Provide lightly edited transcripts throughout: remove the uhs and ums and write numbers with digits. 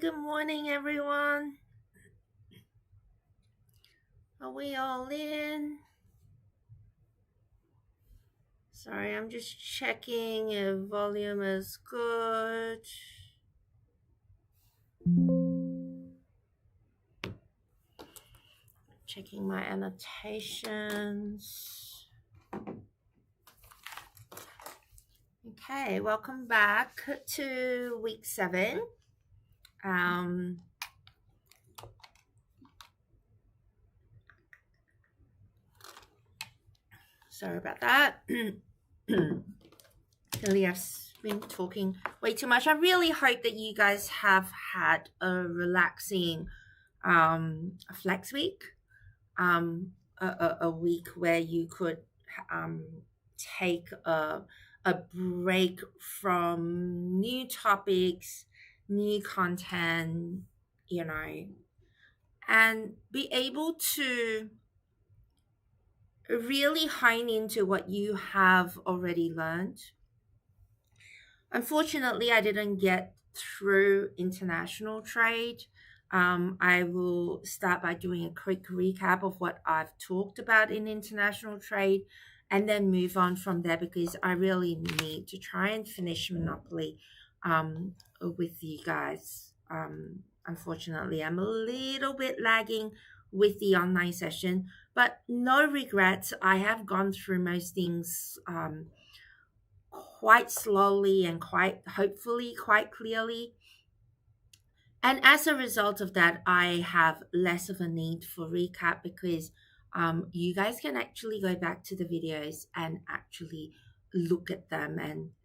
Good morning, everyone. Are we all in? Sorry, I'm just checking if volume is good. Checking my annotations. Okay, welcome back to week 7. Sorry about that. Clearly, I've been talking way too much. I really hope that you guys have had a relaxing flex week. A week where you could take a break from new topics, new content, and be able to really hone into what you have already learned. Unfortunately, I didn't get through international trade. I will start by doing a quick recap of what I've talked about in international trade and then move on from there because I really need to try and finish Monopoly with you guys. Unfortunately, I'm a little bit lagging with the online session, but no regrets. I have gone through most things quite slowly and hopefully quite clearly. And as a result of that, I have less of a need for recap because you guys can actually go back to the videos and actually look at them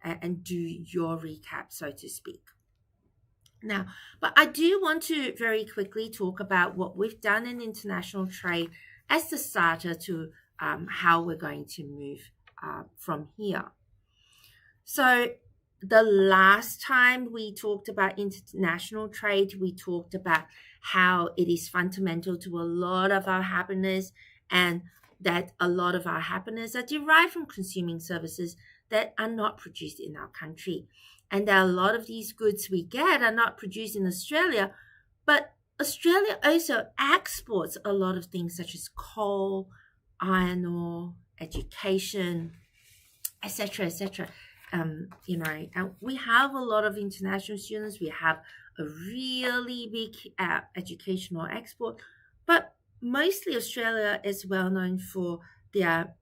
and do your recap, so to speak. Now, but I do want to very quickly talk about what we've done in international trade as the starter to how we're going to move from here. So the last time we talked about international trade, we talked about how it is fundamental to a lot of our happiness and that a lot of our happiness are derived from consuming services that are not produced in our country. And that a lot of these goods we get are not produced in Australia, but Australia also exports a lot of things such as coal, iron ore, education, etc., etc. And we have a lot of international students. We have a really big educational export, but mostly Australia is well known for their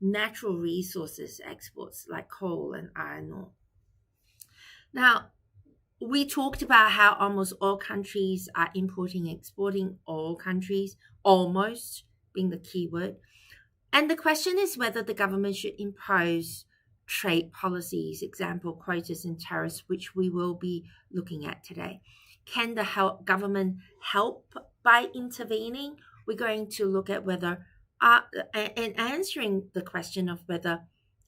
natural resources exports like coal and iron ore. Now, we talked about how almost all countries are importing and exporting, all countries, almost being the key word. And the question is whether the government should impose trade policies, example, quotas and tariffs, which we will be looking at today. Can the government help by intervening? We're going to look at whether, and answering the question of whether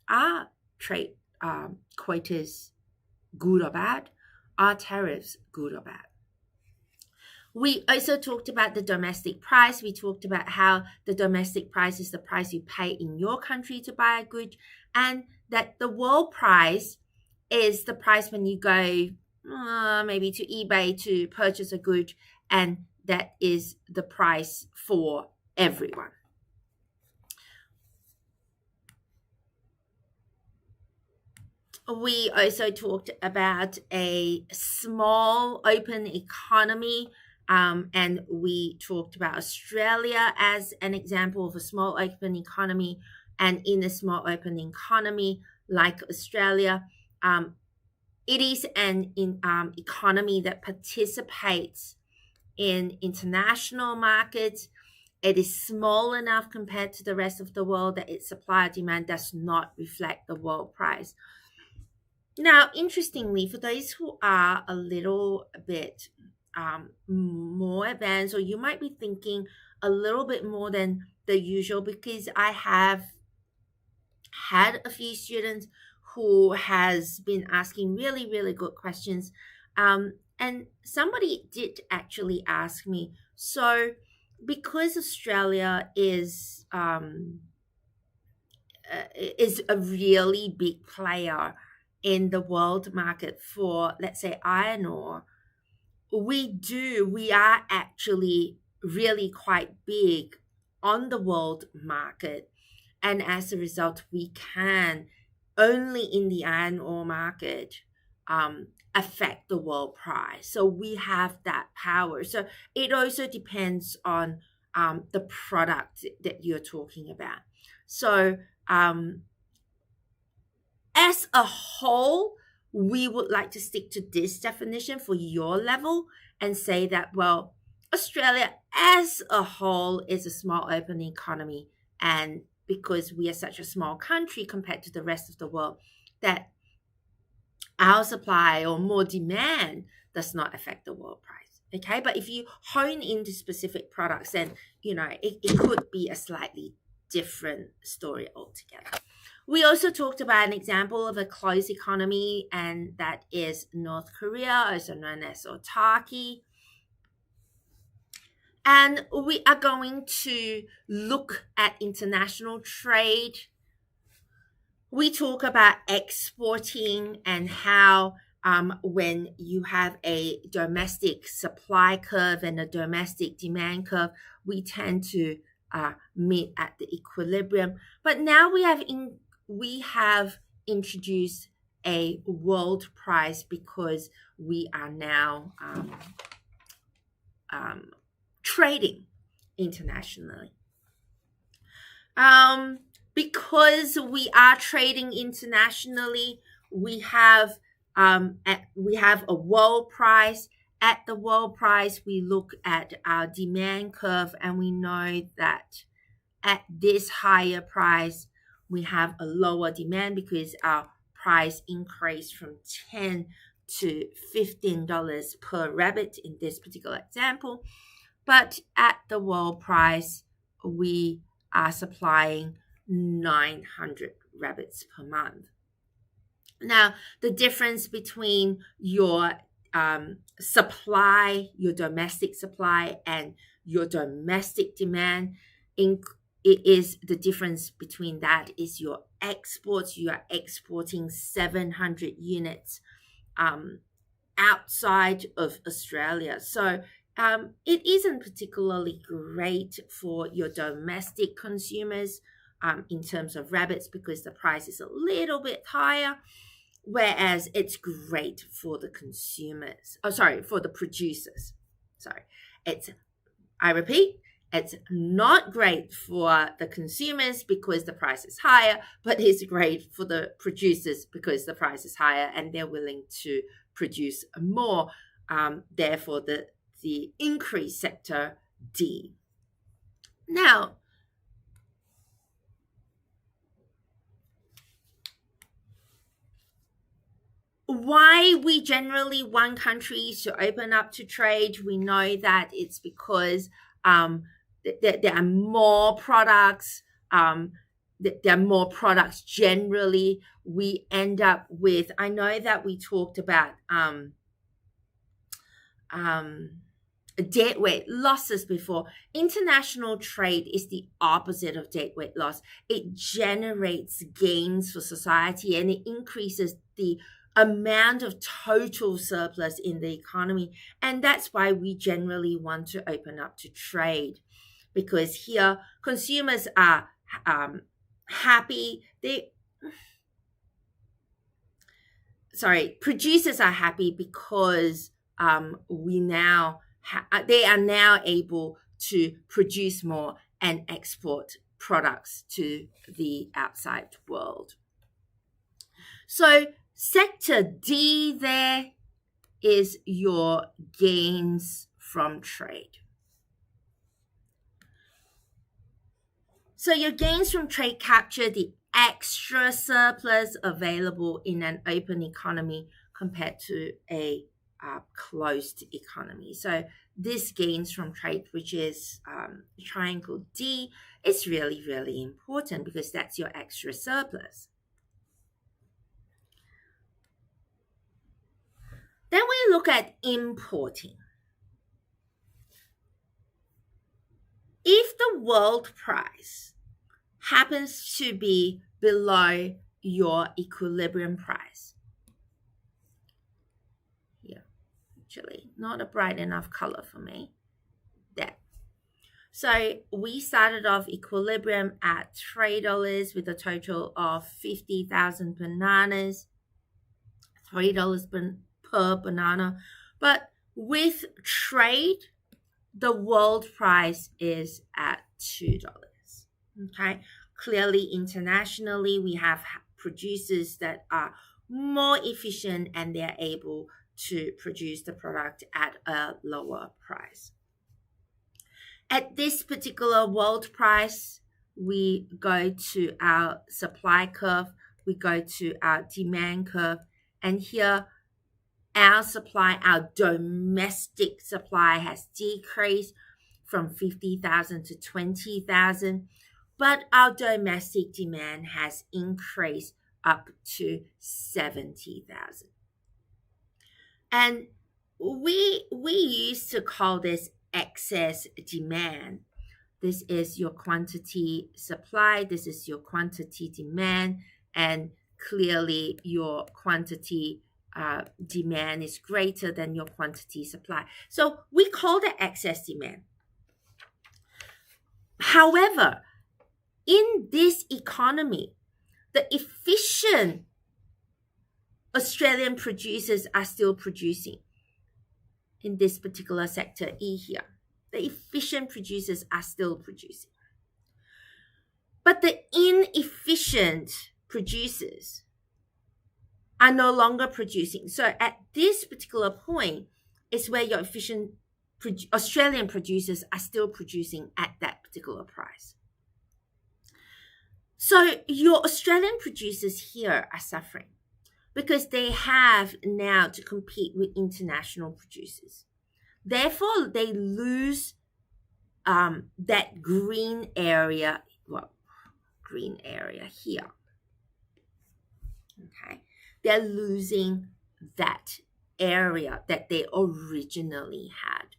are trade quotas good or bad? Are tariffs good or bad? We also talked about the domestic price. We talked about how the domestic price is the price you pay in your country to buy a good, and that the world price is the price when you go maybe to eBay to purchase a good, and that is the price for everyone. We also talked about a small open economy. And we talked about Australia as an example of a small open economy. And in a small open economy like Australia, it is an economy that participates in international markets. It is small enough compared to the rest of the world that its supply and demand does not reflect the world price. Now, interestingly, for those who are a little bit more advanced, or you might be thinking a little bit more than the usual, because I have had a few students who has been asking really, really good questions. And somebody did actually ask me, so because Australia is a really big player in the world market for, let's say, iron ore, we are actually really quite big on the world market, and as a result we can only in the iron ore market affect the world price. So we have that power. So it also depends on the product that you're talking about. So as a whole, we would like to stick to this definition for your level and say that, well, Australia as a whole is a small open economy. And because we are such a small country compared to the rest of the world, that our supply or more demand does not affect the world price. Okay. But if you hone into specific products, then, it could be a slightly different story altogether. We also talked about an example of a closed economy, and that is North Korea, also known as autarky. And we are going to look at international trade. We talk about exporting and how when you have a domestic supply curve and a domestic demand curve, we tend to meet at the equilibrium. But now we have introduced a world price because we are now trading internationally. Because we are trading internationally, we have a world price. At the world price, we look at our demand curve, and we know that at this higher price, we have a lower demand because our price increased from $10 to $15 per rabbit in this particular example. But at the world price, we are supplying 900 rabbits per month. Now, the difference between your supply, your domestic supply, and your domestic demand, it is the difference between that is your exports. You are exporting 700 units outside of Australia. So it isn't particularly great for your domestic consumers in terms of rabbits because the price is a little bit higher, whereas it's great for the consumers. For the producers. I repeat, it's not great for the consumers because the price is higher, but it's great for the producers because the price is higher and they're willing to produce more. Therefore, the increased sector D. Now, why we generally want countries to open up to trade, we know that it's because there are more products. There are more products generally. We end up with, I know that we talked about deadweight losses before. International trade is the opposite of deadweight loss. It generates gains for society and it increases the amount of total surplus in the economy. And that's why we generally want to open up to trade, because here consumers are happy. Producers are happy because they are now able to produce more and export products to the outside world. So sector D there is your gains from trade. So your gains from trade capture the extra surplus available in an open economy compared to a closed economy. So this gains from trade, which is triangle D, is really, really important because that's your extra surplus. Then we look at importing. If the world price happens to be below your equilibrium price, actually. Not a bright enough color for me. There. So we started off equilibrium at $3 with a total of 50,000 bananas, $3 per banana. But with trade, the world price is at $2. Okay. Clearly, internationally, we have producers that are more efficient and they're able to produce the product at a lower price. At this particular world price, we go to our supply curve, we go to our demand curve, and here our domestic supply has decreased from 50,000 to 20,000, but our domestic demand has increased up to 70,000. And we used to call this excess demand. This is your quantity supply, this is your quantity demand, and clearly your quantity demand is greater than your quantity supply. So we call that excess demand. However, in this economy, the efficient Australian producers are still producing in this particular sector E here. The efficient producers are still producing. But the inefficient producers are no longer producing. So at this particular point is where your efficient Australian producers are still producing at that particular price. So your Australian producers here are suffering because they have now to compete with international producers. Therefore, they lose that green area here. Okay, they're losing that area that they originally had.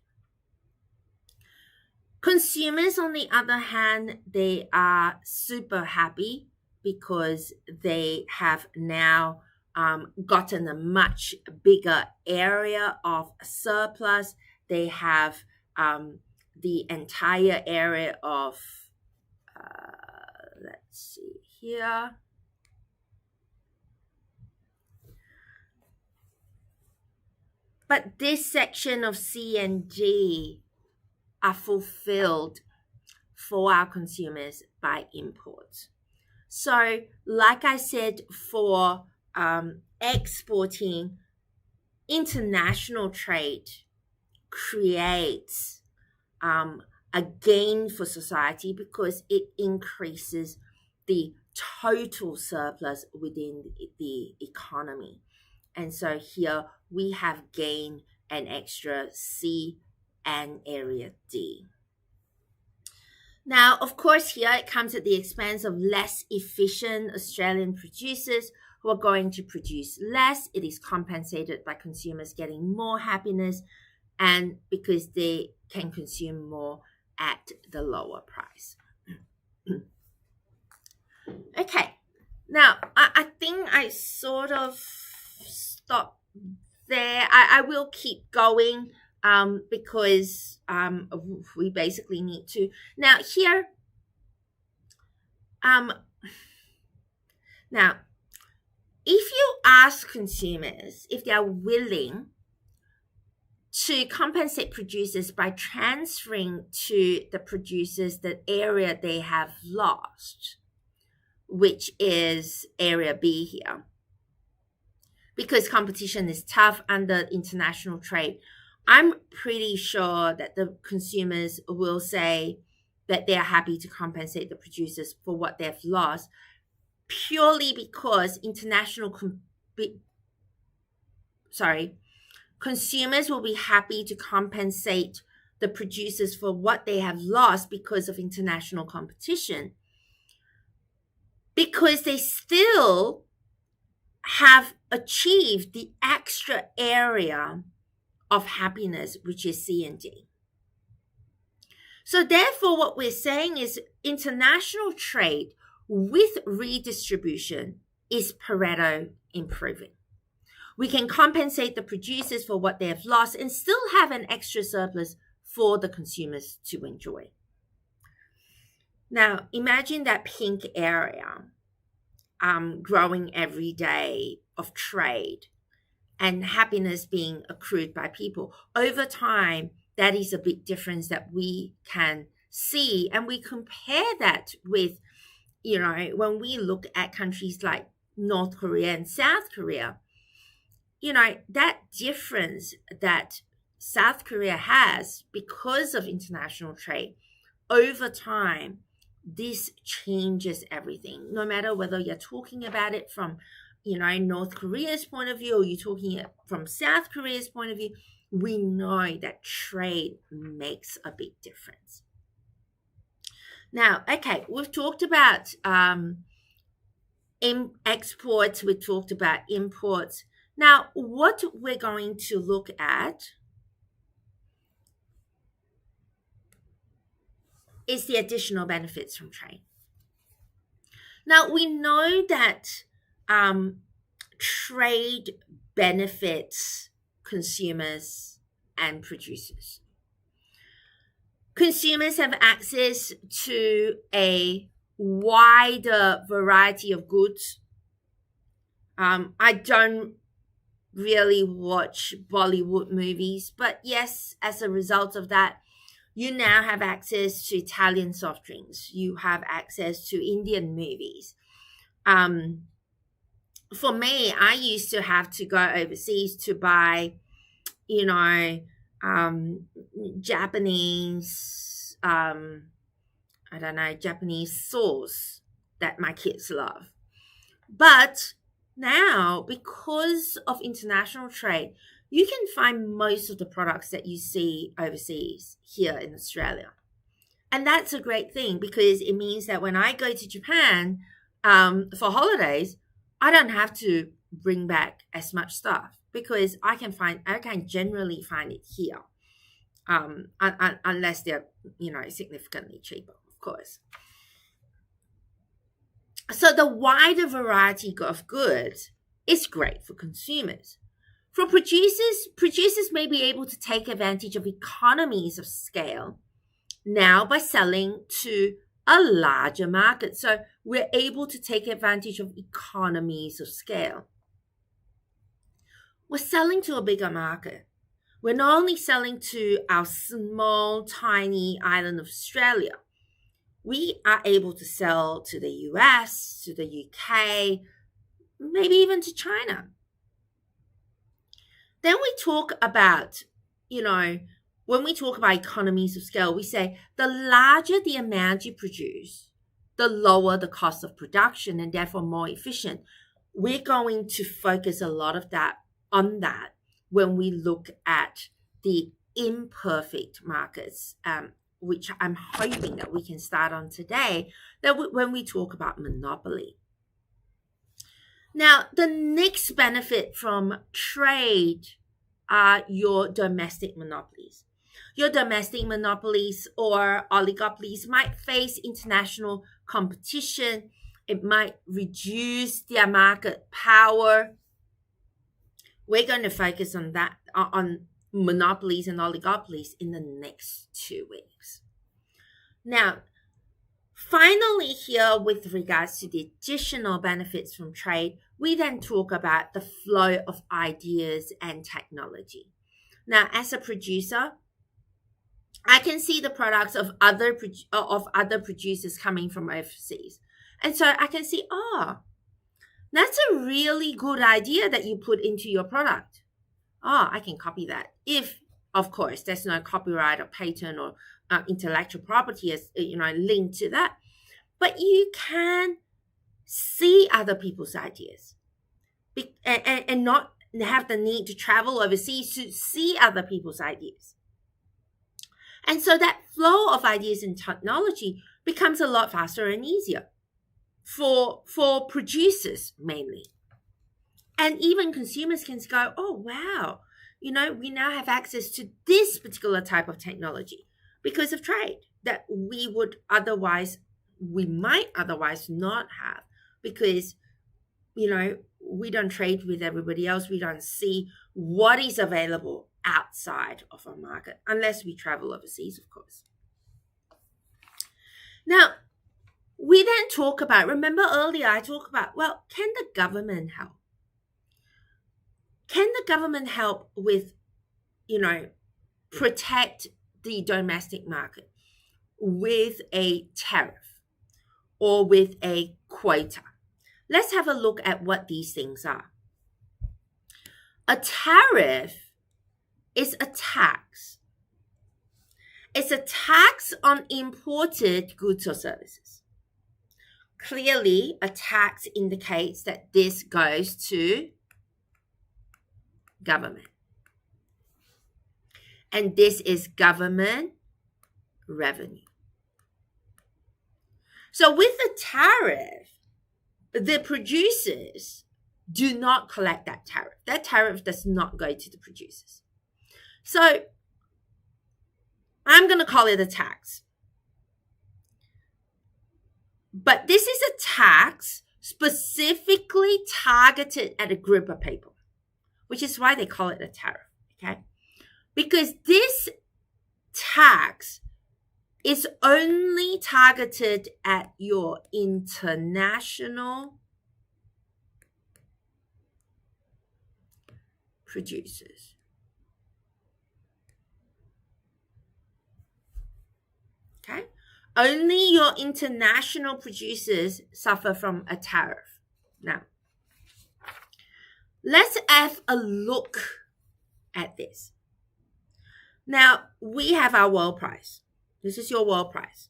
Consumers, on the other hand, they are super happy because they have now gotten a much bigger area of surplus. They have the entire area of, let's see here. But this section of C and D are fulfilled for our consumers by imports. So, like I said, for exporting, international trade creates a gain for society because it increases the total surplus within the economy. And so here we have gained an extra C and area D. Now, of course, here it comes at the expense of less efficient Australian producers who are going to produce less. It is compensated by consumers getting more happiness and because they can consume more at the lower price. Okay, now I think I sort of stopped there. I will keep going because we basically need to. Now here, now if you ask consumers if they are willing to compensate producers by transferring to the producers the area they have lost, which is area B here, because competition is tough under international trade, I'm pretty sure that the consumers will say that they are happy to compensate the producers for what they've lost, purely because consumers will be happy to compensate the producers for what they have lost because of international competition, because they still have achieved the extra area of happiness, which is C and D. So therefore, what we're saying is international trade with redistribution is Pareto improving. We can compensate the producers for what they have lost and still have an extra surplus for the consumers to enjoy. Now, imagine that pink area growing every day of trade and happiness being accrued by people. Over time, that is a big difference that we can see. And we compare that with, when we look at countries like North Korea and South Korea, that difference that South Korea has because of international trade over time, this changes everything. No matter whether you're talking about it from, North Korea's point of view or you're talking it from South Korea's point of view, we know that trade makes a big difference. Now, okay, we've talked about exports, we've talked about imports. Now, what we're going to look at is the additional benefits from trade. Now, we know that trade benefits consumers and producers. Consumers have access to a wider variety of goods. I don't really watch Bollywood movies, but yes, as a result of that, you now have access to Italian soft drinks. You have access to Indian movies. For me, I used to have to go overseas to buy, Japanese, Japanese sauce that my kids love. But now, because of international trade, you can find most of the products that you see overseas here in Australia. And that's a great thing because it means that when I go to Japan for holidays, I don't have to bring back as much stuff because I can generally find it here, unless they're, significantly cheaper, of course. So the wider variety of goods is great for consumers. For producers may be able to take advantage of economies of scale now by selling to a larger market. So we're able to take advantage of economies of scale. We're selling to a bigger market. We're not only selling to our small, tiny island of Australia. We are able to sell to the US, to the UK, maybe even to China. Then we talk about, when we talk about economies of scale, we say the larger the amount you produce, the lower the cost of production and therefore more efficient. We're going to focus a lot of that on that when we look at the imperfect markets, which I'm hoping that we can start on today, when we talk about monopoly. Now, the next benefit from trade are your domestic monopolies. Your domestic monopolies or oligopolies might face international competition. It might reduce their market power. We're going to focus on that, on monopolies and oligopolies in the next 2 weeks. Now, finally here, with regards to the additional benefits from trade, we then talk about the flow of ideas and technology. Now, as a producer, I can see the products of other producers coming from overseas. And so I can see, that's a really good idea that you put into your product. I can copy that. If, of course, there's no copyright or patent or intellectual property as linked to that. But you can see other people's ideas and not have the need to travel overseas to see other people's ideas. And so that flow of ideas and technology becomes a lot faster and easier for producers mainly. And even consumers can go, oh, wow, we now have access to this particular type of technology because of trade that we might otherwise not have because, we don't trade with everybody else. We don't see what is available outside of our market unless we travel overseas, of course. Now, we then talk about, remember earlier I talked about, well, can the government help? Can the government help with, protect the domestic market with a tariff or with a quota? Let's have a look at what these things are. A tariff is a tax. It's a tax on imported goods or services. Clearly, a tax indicates that this goes to government. And this is government revenue. So with the tariff, the producers do not collect that tariff. That tariff does not go to the producers. So I'm going to call it a tax. But this is a tax specifically targeted at a group of people, which is why they call it a tariff, okay? Because this tax is only targeted at your international producers. Okay? Only your international producers suffer from a tariff. Now, let's have a look at this. Now, we have our world price. This is your world price.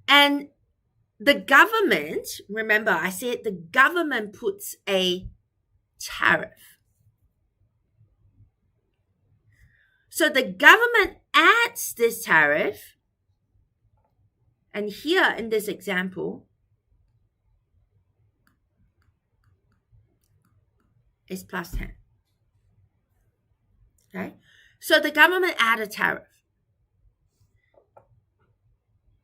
And the government, remember I said the government puts a tariff. So the government adds this tariff, and here in this example, it's plus 10. Okay? So the government added a tariff.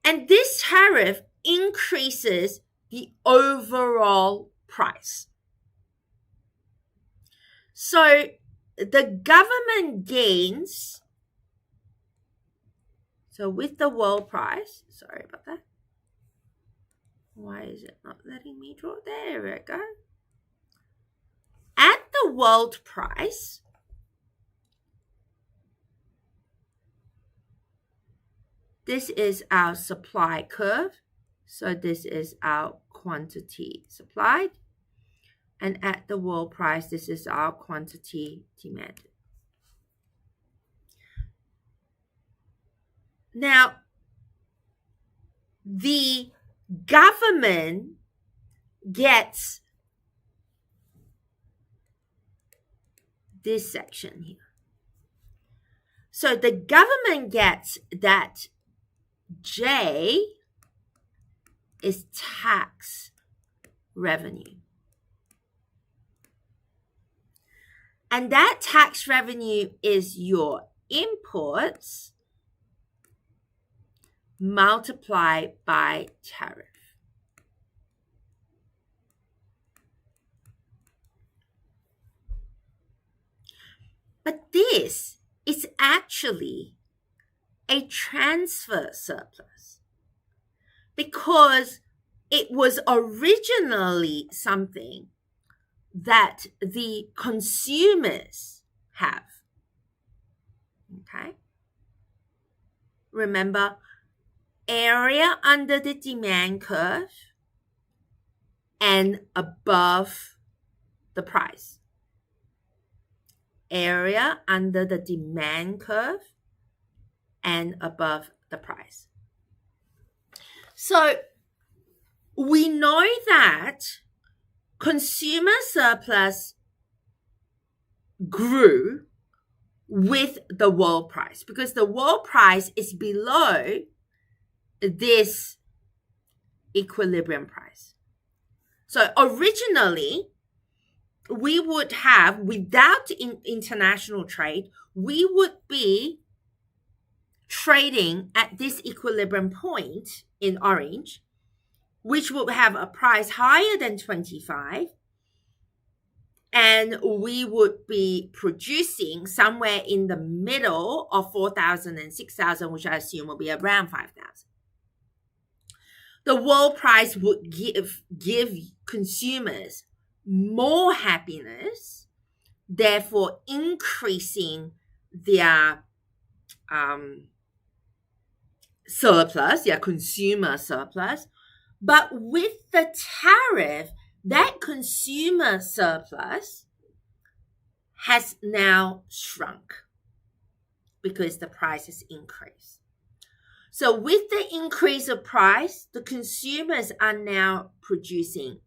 And this tariff increases the overall price. So the government gains, so with the world price, sorry about that. Why is it not letting me draw? There we go. At the world price, this is our supply curve. So this is our quantity supplied. And at the world price, this is our quantity demanded. Now, the government gets this section here. So the government gets that J is tax revenue. And that tax revenue is your imports multiplied by tariff. But this is actually a transfer surplus because it was originally something that the consumers have. Okay? Remember, area under the demand curve and above the price. Area under the demand curve and above the price. So we know that consumer surplus grew with the world price because the world price is below this equilibrium price. So originally, we would have, without international trade, we would be trading at this equilibrium point in orange which would have a price higher than 25, and we would be producing somewhere in the middle of 4,000 and 6,000, which I assume will be around 5,000. The world price would give consumers more happiness, therefore increasing their surplus, their consumer surplus. But with the tariff, that consumer surplus has now shrunk because the price has increased. So with the increase of price, the consumers are now consuming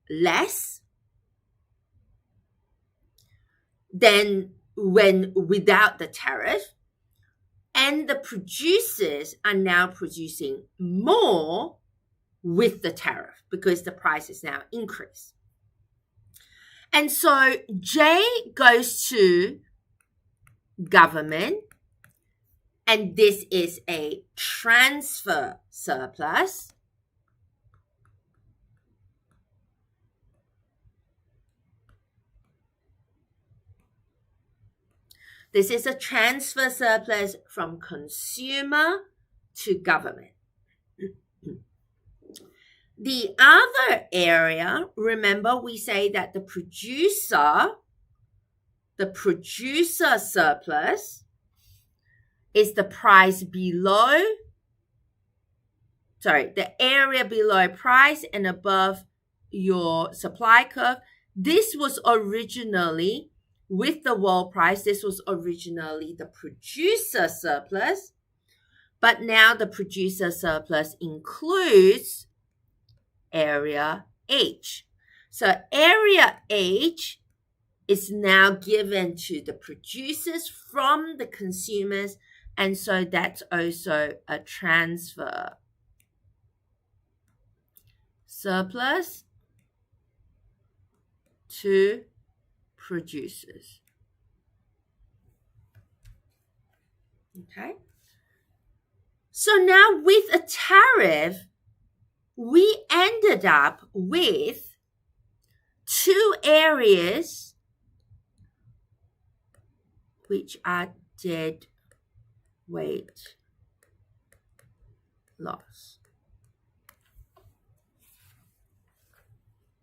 less than when without the tariff, and the producers are now producing more with the tariff because the price is now increased. And so J goes to government, and this is a transfer surplus. This is a transfer surplus from consumer to government. The other area, remember we say that the producer surplus is the price below, the area below price and above your supply curve. This was originally, with the world price, this was originally the producer surplus, but now the producer surplus includes area H. So area H is now given to the producers from the consumers, and so that's also a transfer surplus to producers. Okay. So now with a tariff, we ended up with two areas which are dead weight loss.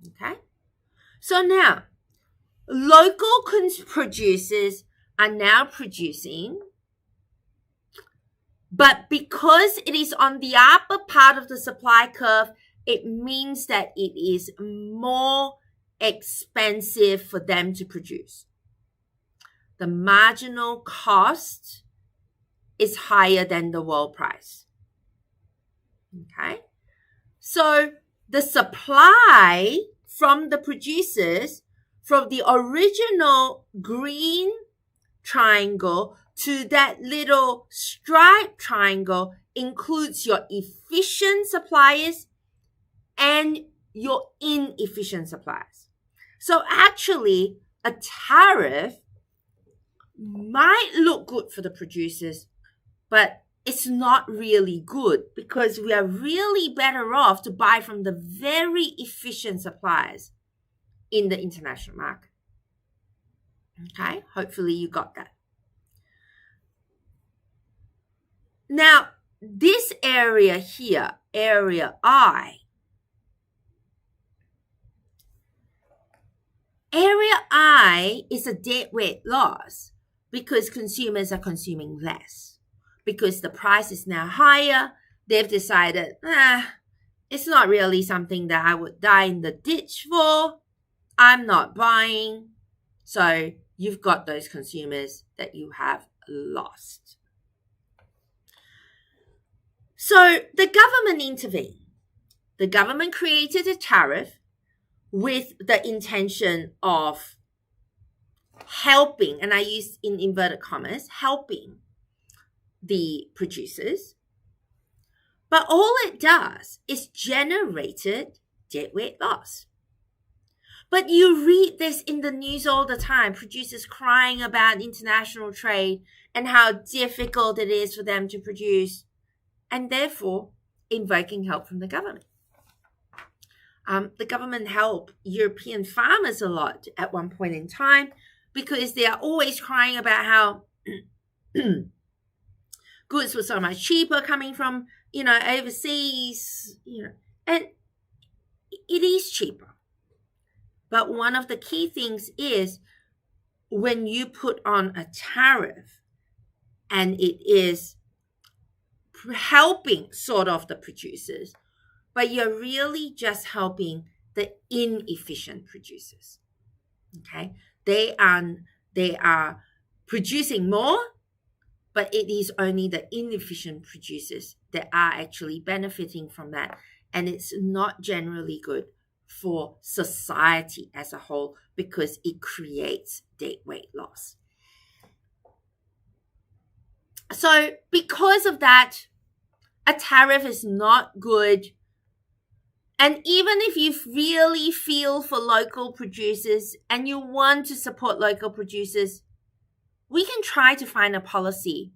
Okay. So now, local producers are now producing, but because it is on the upper part of the supply curve, it means that it is more expensive for them to produce. The marginal cost is higher than the world price. Okay? So the supply from the producers, from the original green triangle to that little striped triangle, includes your efficient suppliers and your inefficient suppliers. So actually, a tariff might look good for the producers, but it's not really good because we are really better off to buy from the very efficient suppliers in the international market. Okay, hopefully you got that. Now, this area here, area I, is a deadweight loss because consumers are consuming less. Because the price is now higher, they've decided, it's not really something that I would die in the ditch for. I'm not buying. So you've got those consumers that you have lost. So the government intervened. The government created a tariff with the intention of helping, and I use in inverted commas, helping the producers. But all it does is generated deadweight loss. But you read this in the news all the time, producers crying about international trade and how difficult it is for them to produce. and therefore invoking help from the government. The government helped European farmers a lot at one point in time because they are always crying about how goods were so much cheaper coming from, overseas, and it is cheaper. But one of the key things is when you put on a tariff and it is helping sort of the producers, but you're really just helping the inefficient producers. Okay? They are producing more, but it is only the inefficient producers that are actually benefiting from that. And it's not generally good for society as a whole because it creates deadweight loss. So because of that, a tariff is not good. And even if you really feel for local producers and you want to support local producers, we can try to find a policy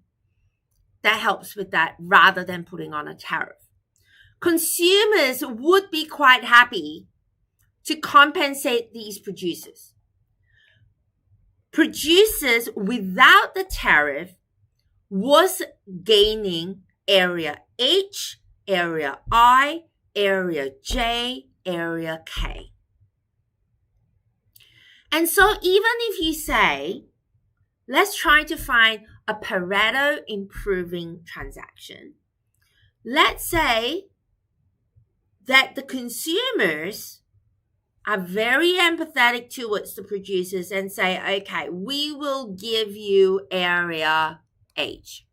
that helps with that rather than putting on a tariff. Consumers would be quite happy to compensate these producers. Producers without the tariff was gaining area H, area I, area J, area K. And so even if you say, let's try to find a Pareto improving transaction, let's say that the consumers are very empathetic towards the producers and say, okay, we will give you area H.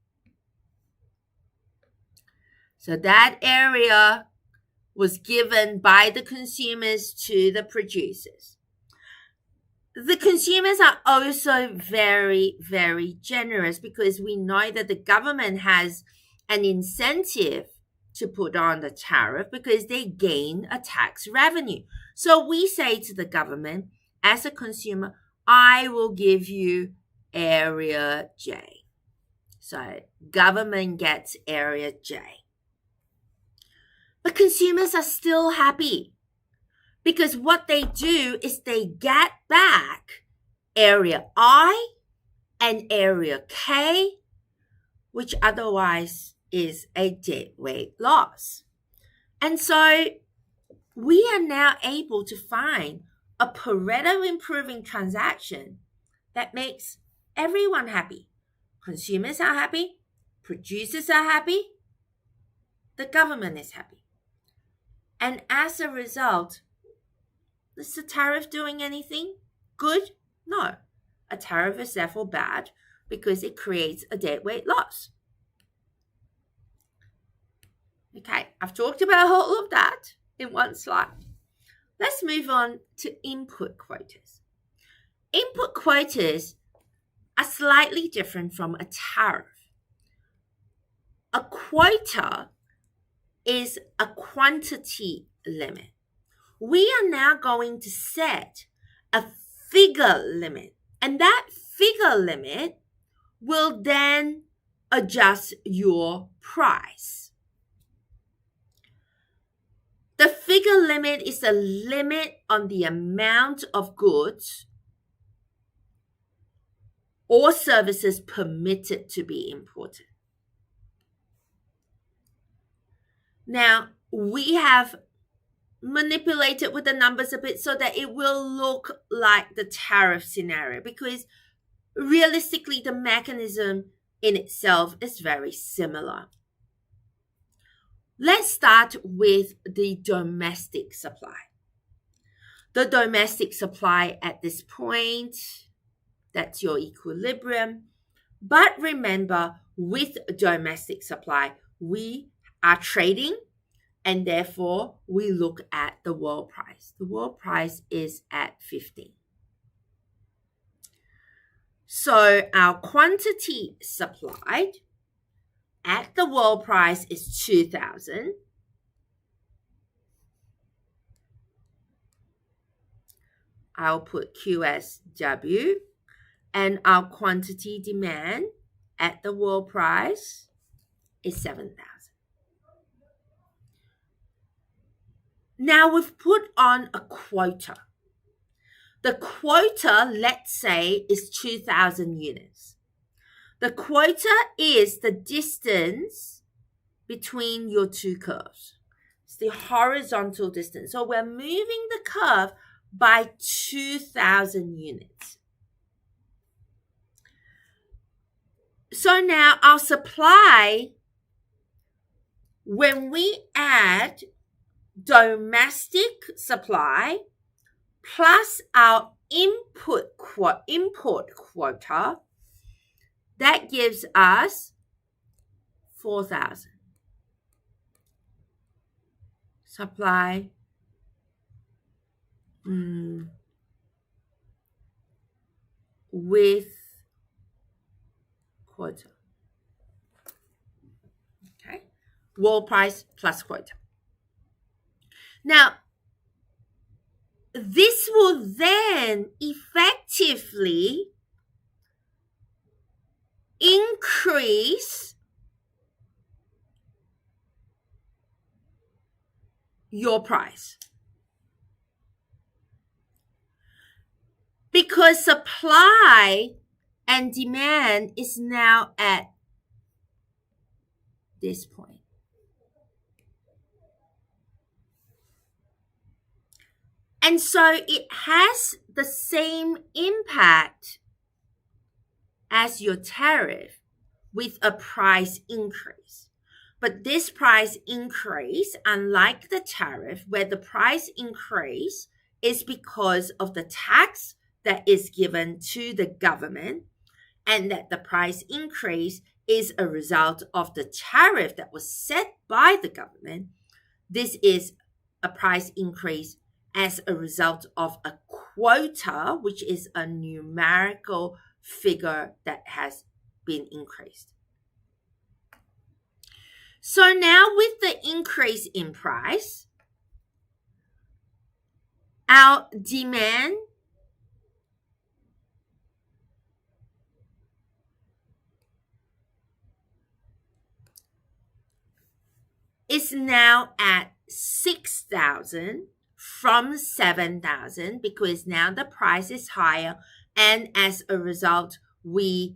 So that area was given by the consumers to the producers. The consumers are also very, very generous because we know that the government has an incentive to put on the tariff because they gain a tax revenue. So we say to the government, as a consumer, I will give you area J. So government gets area J. But consumers are still happy because what they do is they get back area I and area K, which otherwise is a deadweight loss. And so we are now able to find a Pareto improving transaction that makes everyone happy. Consumers are happy, producers are happy, the government is happy. And as a result, is the tariff doing anything good? No. A tariff is therefore bad because it creates a deadweight loss. Okay, I've talked about all of that in one slide. Let's move on to input quotas. Input quotas are slightly different from a tariff. A quota is a quantity limit. We are now going to set a figure limit, and that figure limit will then adjust your price. The figure limit is a limit on the amount of goods or services permitted to be imported. Now, we have manipulated with the numbers a bit so that it will look like the tariff scenario because realistically, the mechanism in itself is very similar. Let's start with the domestic supply. The domestic supply at this point, that's your equilibrium. But remember, with domestic supply, we are trading and therefore we look at the world price. The world price is at 15. So our quantity supplied at the world price is 2,000. I'll put Q as W, and our quantity demand at the world price is 7,000. Now we've put on a quota. The quota, let's say, is 2,000 units. The quota is the distance between your two curves. It's the horizontal distance. So we're moving the curve by 2,000 units. So now our supply, when we add domestic supply plus our import quota, that gives us 4,000. Supply with quota. Okay, world price plus quota. Now, this will then effectively increase your price. Because supply and demand is now at this point. And so it has the same impact as your tariff with a price increase. But this price increase, unlike the tariff, where the price increase is because of the tax that is given to the government, and that the price increase is a result of the tariff that was set by the government, this is a price increase as a result of a quota, which is a numerical figure that has been increased. So now with the increase in price, our demand is now at 6,000 from 7,000 because now the price is higher, and as a result we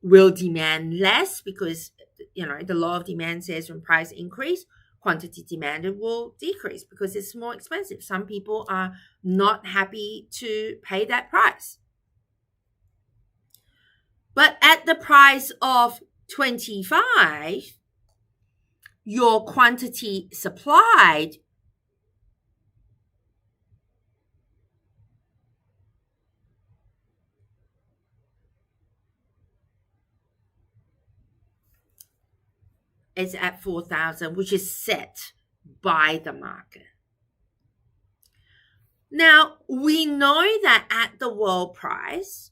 will demand less because the law of demand says when price increase, quantity demanded will decrease because it's more expensive. Some people are not happy to pay that price. But at the price of 25, your quantity supplied is at 4,000, which is set by the market. Now, we know that at the world price,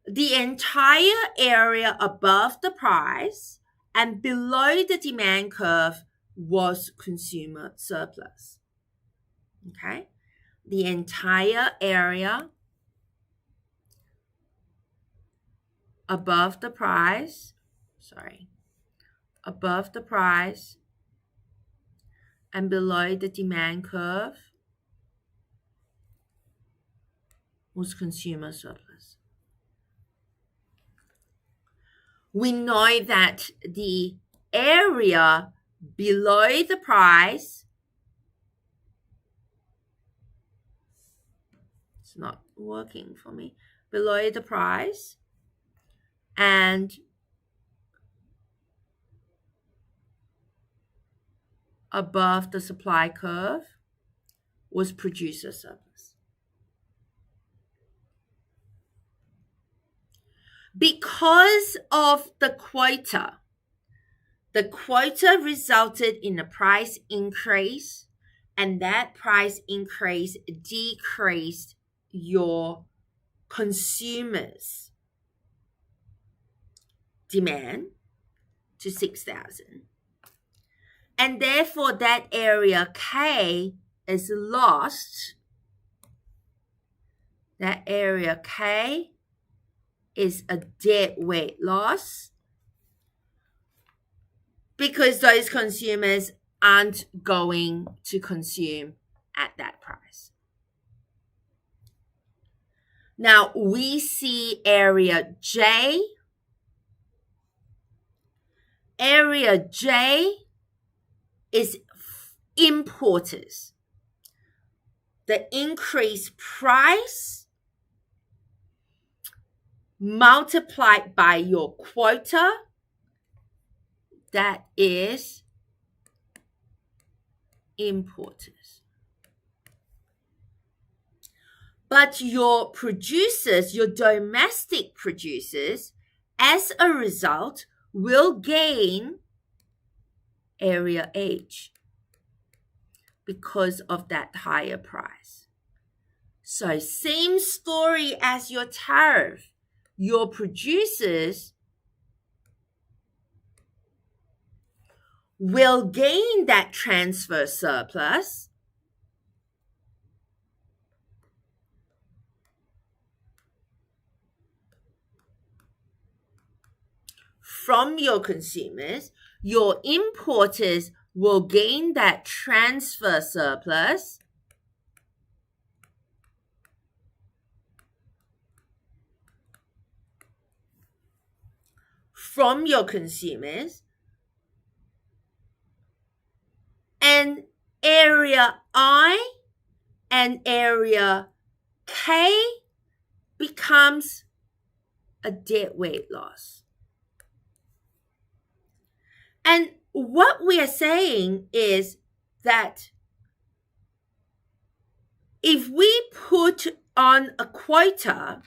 the entire area above the price and below the demand curve was consumer surplus. Okay? The entire area above the price and below the demand curve was consumer surplus. We know that the area below the price, it's not working for me, below the price and above the supply curve was producer surplus. Because of the quota resulted in a price increase, and that price increase decreased your consumers' demand to 6,000. And therefore, that area K is lost. That area K is a deadweight loss because those consumers aren't going to consume at that price. Now we see area J. Area J is importers. The increased price multiplied by your quota, that is importers. But your producers, your domestic producers, as a result, will gain area H because of that higher price. So same story as your tariff. Your producers will gain that transfer surplus from your consumers. Your importers will gain that transfer surplus from your consumers, and area I and area K becomes a deadweight loss. And what we are saying is that if we put on a quota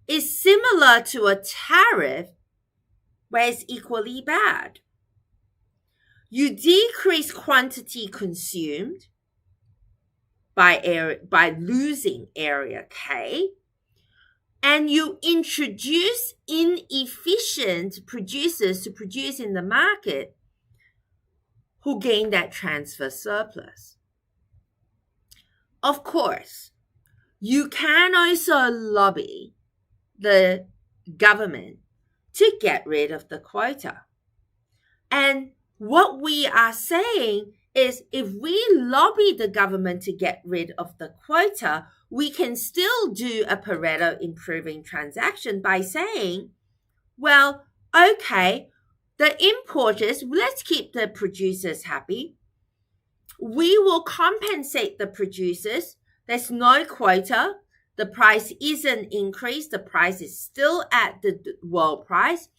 is similar to a tariff where it's equally bad. You decrease quantity consumed by losing area K, and you introduce inefficient producers to produce in the market who gain that transfer surplus. Of course, you can also lobby the government to get rid of the quota. And what we are saying is if we lobby the government to get rid of the quota, we can still do a Pareto improving transaction by saying, well, okay, the importers, let's keep the producers happy. We will compensate the producers. There's no quota. The price isn't increased. The price is still at the world price.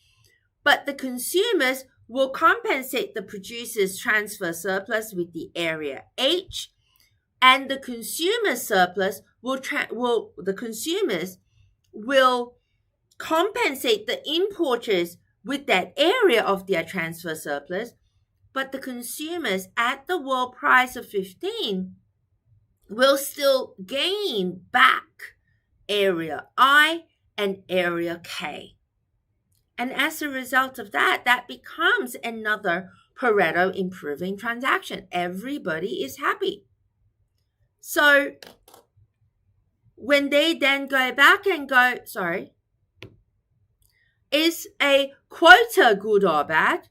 But the consumers will compensate the producers' transfer surplus with the area H, and the consumer surplus the consumers will compensate the importers with that area of their transfer surplus, but the consumers at the world price of 15 will still gain back area I and area K. And as a result of that, that becomes another Pareto improving transaction. Everybody is happy. So when they then go back and go, sorry, is a quota good or bad?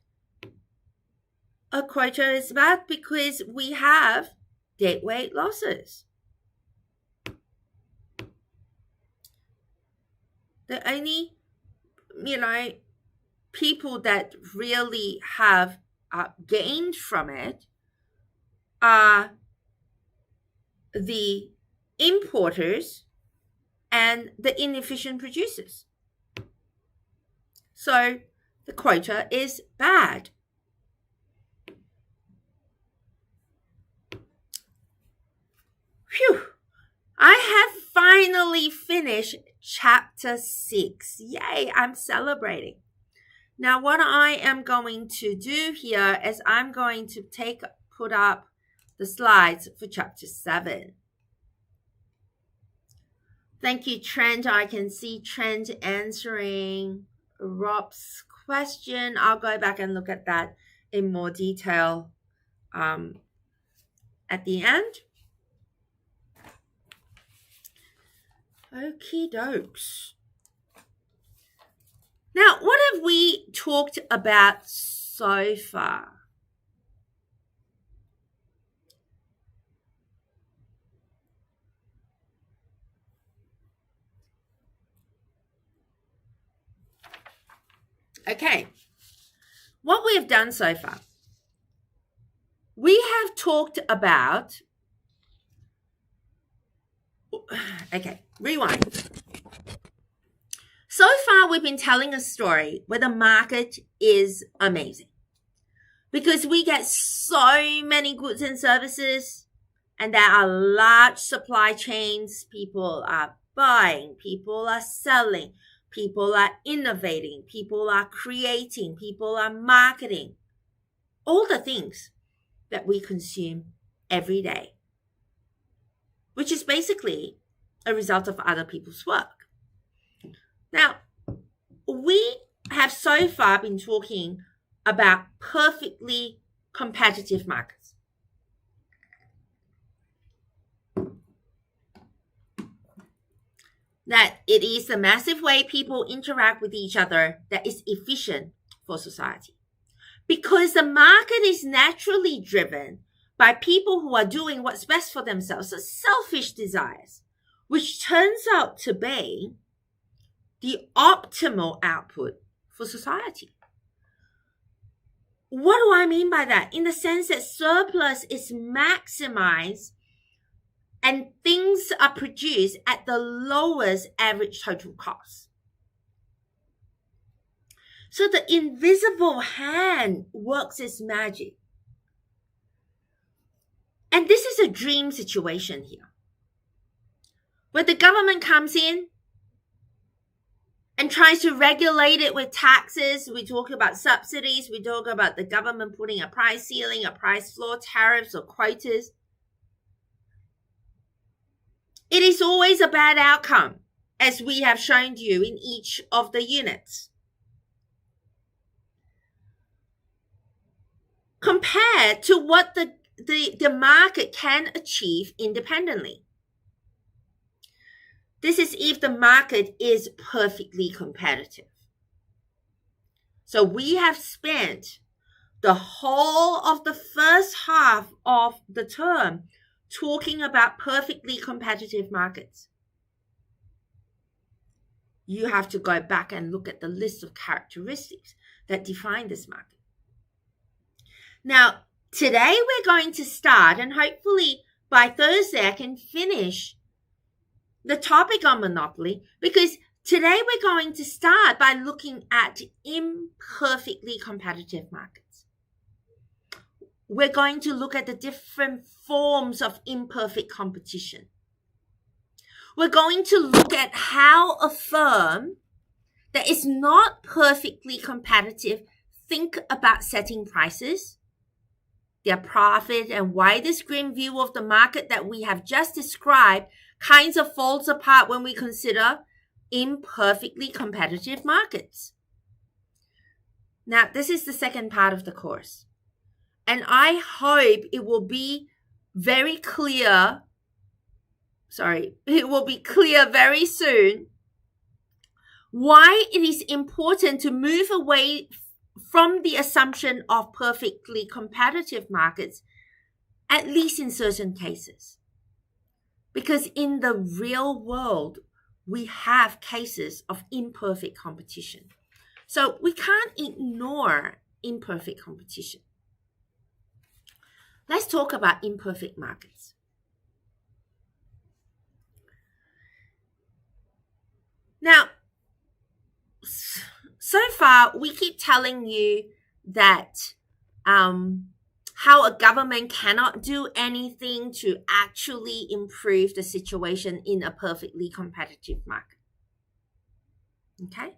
A quota is bad because we have deadweight losses. The only people that really have gained from it are the importers and the inefficient producers. So the quota is bad. Phew! I have finally finished chapter 6. Yay, I'm celebrating. Now what I am going to do here is I'm going to put up the slides for chapter 7. Thank you, Trent. I can see Trent answering Rob's question. I'll go back and look at that in more detail at the end. Okie dokes. Now, what have we talked about so far. Okay, what we have done so far, we have talked about, okay, rewind. So far, we've been telling a story where the market is amazing because we get so many goods and services, and there are large supply chains. People are buying, people are selling, people are innovating, people are creating, people are marketing, all the things that we consume every day, which is basically a result of other people's work. Now, we have so far been talking about perfectly competitive markets. That it is the massive way people interact with each other that is efficient for society. Because the market is naturally driven by people who are doing what's best for themselves, so selfish desires, which turns out to be the optimal output for society. What do I mean by that? In the sense that surplus is maximized and things are produced at the lowest average total cost. So the invisible hand works its magic. And this is a dream situation here, where the government comes in and tries to regulate it with taxes. We talk about subsidies. We talk about the government putting a price ceiling, a price floor, tariffs or quotas. It is always a bad outcome, as we have shown you in each of the units, compared to what the market can achieve independently. This is if the market is perfectly competitive. So we have spent the whole of the first half of the term talking about perfectly competitive markets. You have to go back and look at the list of characteristics that define this market. Now, today we're going to start, and hopefully by Thursday I can finish the topic on monopoly, because today we're going to start by looking at imperfectly competitive markets. We're going to look at the different forms of imperfect competition. We're going to look at how a firm that is not perfectly competitive think about setting prices, their profit, and why this grim view of the market that we have just described kinds of falls apart when we consider imperfectly competitive markets. Now, this is the second part of the course, and I hope it will be very clear. It will be clear very soon why it is important to move away from the assumption of perfectly competitive markets, at least in certain cases. Because in the real world, we have cases of imperfect competition. So we can't ignore imperfect competition. Let's talk about imperfect markets. Now, so far, we keep telling you that how a government cannot do anything to actually improve the situation in a perfectly competitive market. Okay?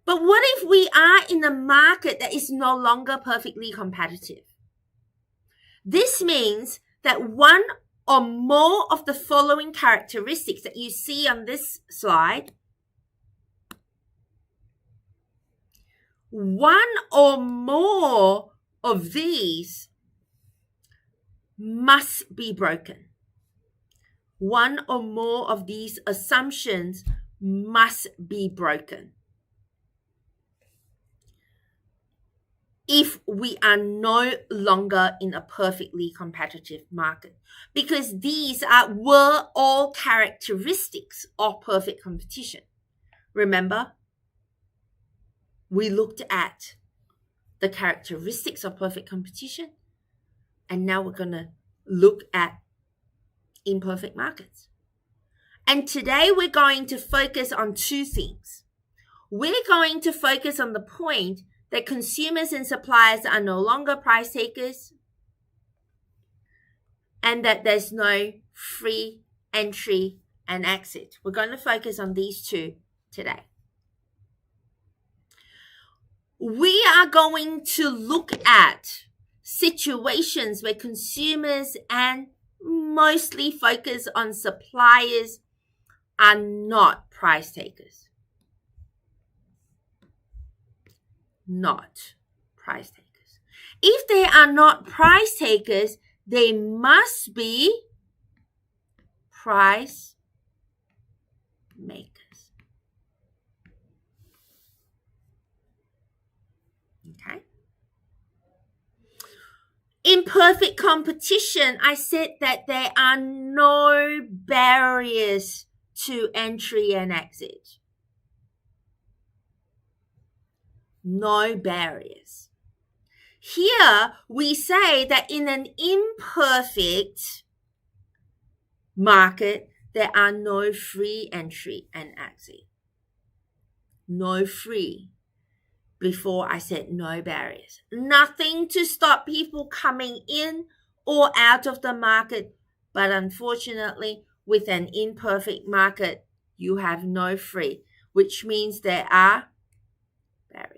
But what if we are in a market that is no longer perfectly competitive? This means that one or more of the following characteristics that you see on this slide, one or more of these must be broken. One or more of these assumptions must be broken. if we are no longer in a perfectly competitive market, because these were all characteristics of perfect competition. Remember, we looked at the characteristics of perfect competition, and now we're going to look at imperfect markets. And today we're going to focus on two things. We're going to focus on the point that consumers and suppliers are no longer price takers, and that there's no free entry and exit. We're going to focus on these two today. We are going to look at situations where consumers and mostly focus on suppliers are not price takers. Not price takers. If they are not price takers, they must be price makers. Okay. In perfect competition, I said that there are no barriers to entry and exit. No barriers. Here we say that in an imperfect market, there are no free entry and exit. No free. Before I said no barriers. Nothing to stop people coming in or out of the market. But unfortunately, with an imperfect market, you have no free, which means there are barriers.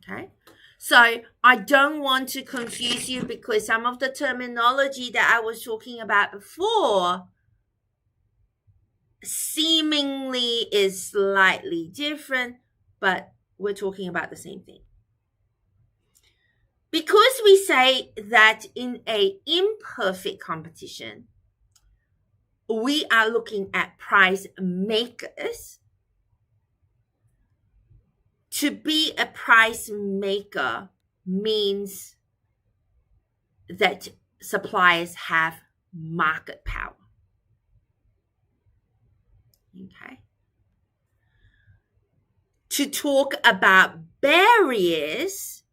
Okay, so I don't want to confuse you, because some of the terminology that I was talking about before seemingly is slightly different, but we're talking about the same thing. Because we say that in an imperfect competition, we are looking at price makers. To be a price maker means that suppliers have market power. Okay. To talk about barriers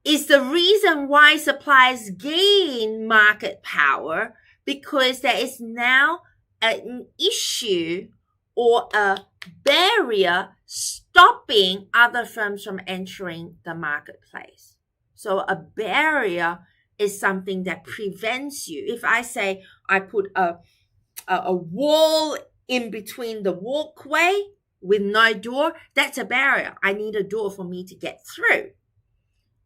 is the reason why suppliers gain market power, because there is now an issue or a barrier stopping other firms from entering the marketplace. So a barrier is something that prevents you. If I say I put a wall in between the walkway with no door, that's a barrier. I need a door for me to get through.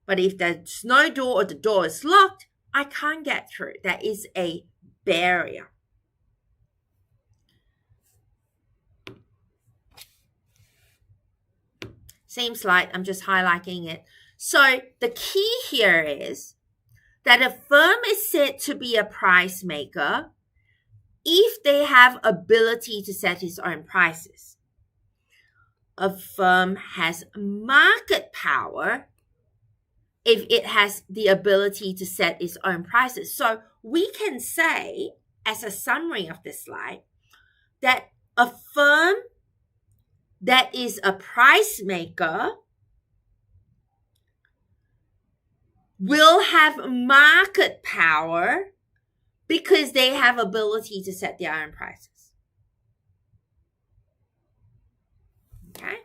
But if there's no door or the door is locked, I can't get through. That is a barrier. Same slide, I'm just highlighting it. So the key here is that a firm is said to be a price maker if they have ability to set its own prices. A firm has market power if it has the ability to set its own prices. So we can say, as a summary of this slide, that a firm that is a price maker will have market power because they have ability to set their own prices. Okay?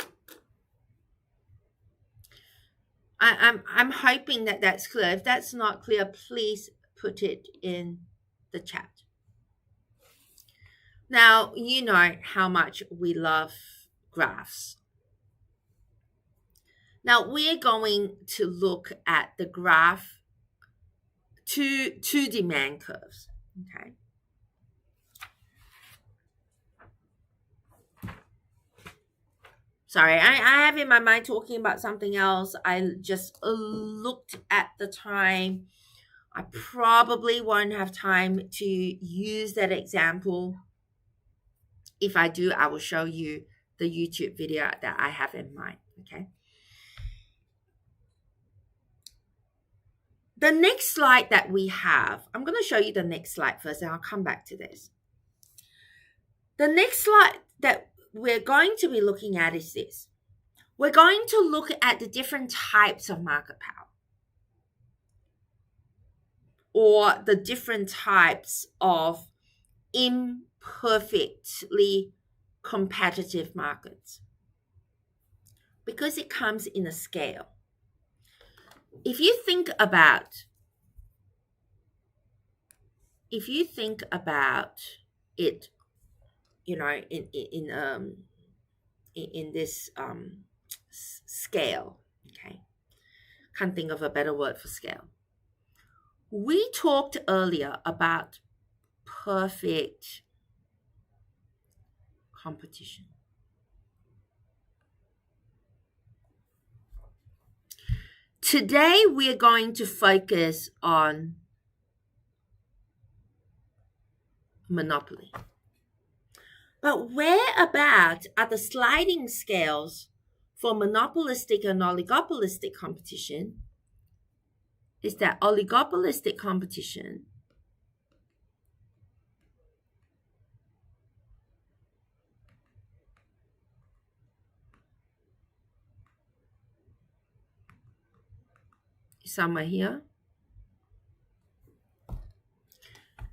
I'm hoping that that's clear. If that's not clear, please put it in the chat. Now, you know how much we love graphs. Now, we're going to look at the graph, two demand curves. Okay. Sorry, I have in my mind talking about something else. I just looked at the time. I probably won't have time to use that example If I do, I will show you the YouTube video that I have in mind. Okay. The next slide that we have, I'm going to show you the next slide first, and I'll come back to this. The next slide that we're going to be looking at is this. We're going to look at the different types of market power, or the different types of imperfectly competitive markets, because it comes in a scale. If you think about it, you know, in this scale, okay, can't think of a better word for scale. We talked earlier about perfect competition. Today we're going to focus on monopoly. But whereabouts are the sliding scales for monopolistic and oligopolistic competition? Is that oligopolistic competition is somewhere here,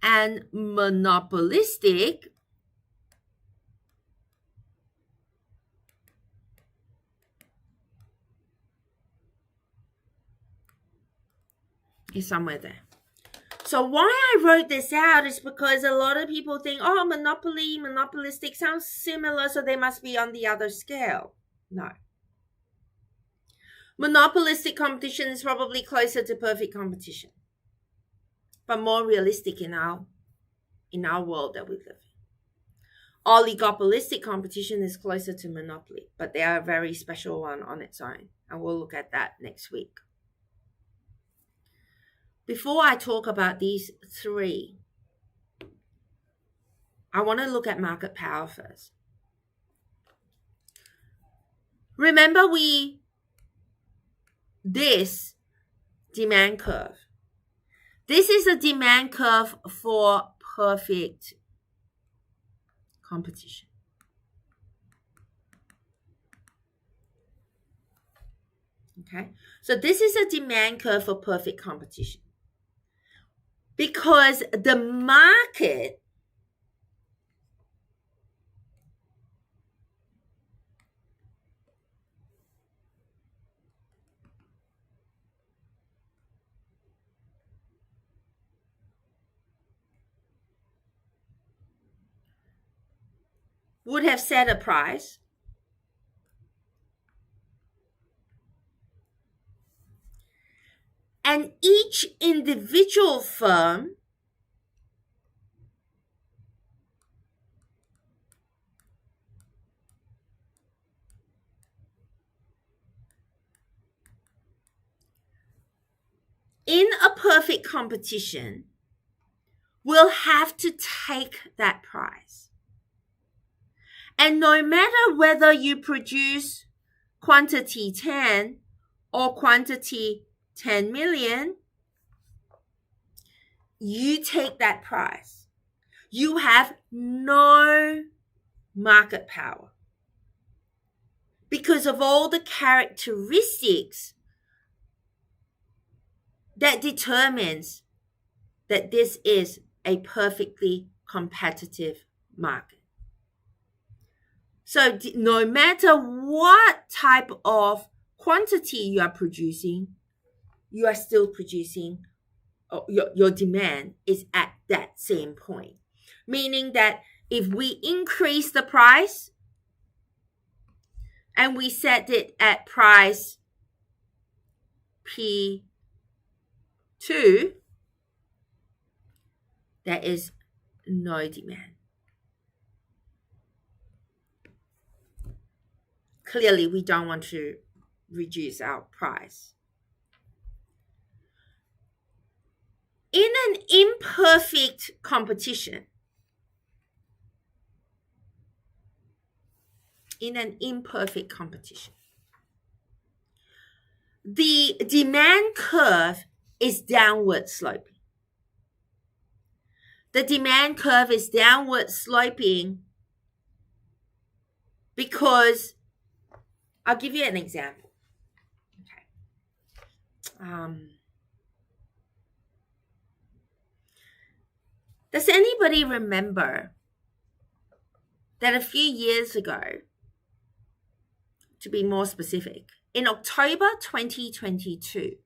and monopolistic is somewhere there. So why I wrote this out is because a lot of people think, oh, monopolistic sounds similar, so they must be on the other scale. No. Monopolistic competition is probably closer to perfect competition, but more realistic in our world that we live in. Oligopolistic competition is closer to monopoly, but they are a very special one on its own, and we'll look at that next week. Before I talk about these three, I want to look at market power first. Remember this demand curve. This is a demand curve for perfect competition. Okay, so this is a demand curve for perfect competition, because the market would have set a price, and each individual firm in a perfect competition will have to take that price. And no matter whether you produce quantity 10 or quantity 10 million, you take that price. You have no market power because of all the characteristics that determines that this is a perfectly competitive market. So no matter what type of quantity you are producing, you are still producing, your demand is at that same point. Meaning that if we increase the price and we set it at price P2, there is no demand. Clearly, we don't want to reduce our price. In an imperfect competition, in an imperfect competition. The demand curve is downward sloping. The demand curve is downward sloping because I'll give you an example. Okay. Does anybody remember that a few years ago, to be more specific, in October 2022,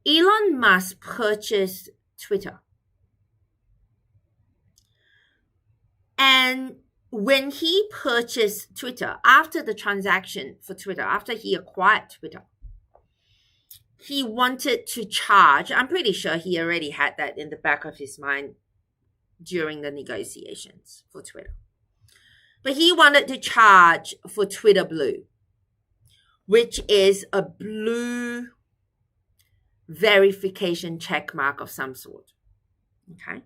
Elon Musk purchased Twitter. And when he purchased Twitter, after the transaction for Twitter, after he acquired Twitter, he wanted to charge, I'm pretty sure he already had that in the back of his mind during the negotiations for Twitter. But he wanted to charge for Twitter Blue, which is a blue verification check mark of some sort. Okay.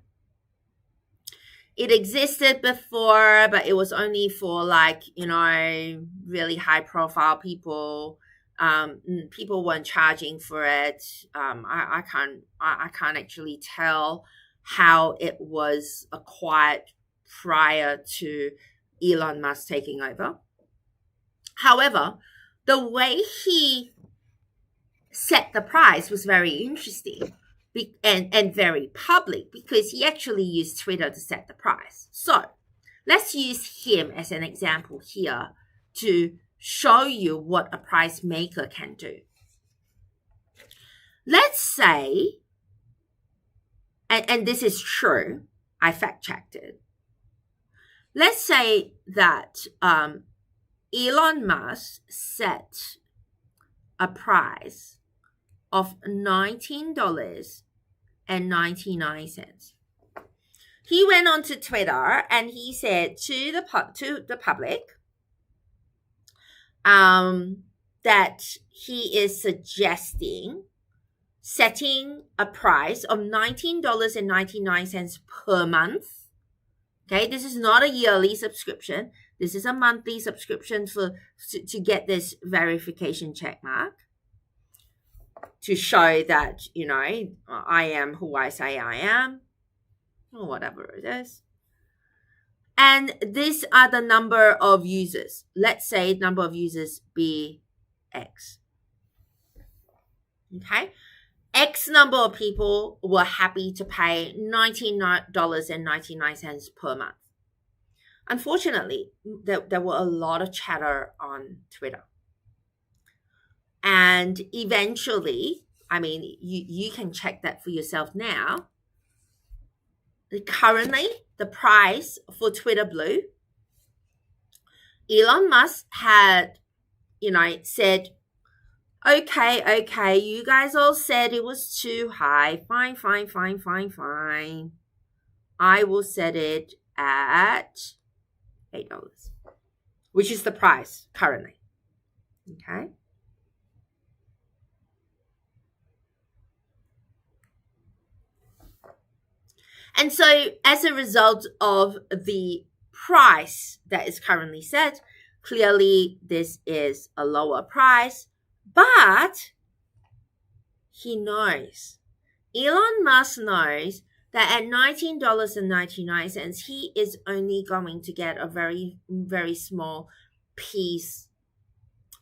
It existed before, but it was only for really high profile people. People weren't charging for it. I can't actually tell how it was acquired prior to Elon Musk taking over. However, the way he set the price was very interesting and very public because he actually used Twitter to set the price. So let's use him as an example here to show you what a price maker can do. Let's say, and this is true, I fact-checked it. Let's say that Elon Musk set a price of $19.99. He went on to Twitter and he said to the public that he is suggesting setting a price of $19.99 per month. Okay, this is not a yearly subscription. This is a monthly subscription to get this verification check mark, to show that, I am who I say I am, or whatever it is. And these are the number of users. Let's say number of users be X. Okay? X number of people were happy to pay $19.99 per month. Unfortunately, there were a lot of chatter on Twitter. And eventually, you can check that for yourself now. Currently, the price for Twitter Blue, Elon Musk had, said, okay, you guys all said it was too high. Fine. I will set it at $8, which is the price currently. Okay. And so as a result of the price that is currently set, clearly this is a lower price, but he knows, Elon Musk knows that at $19.99, he is only going to get a very, very small piece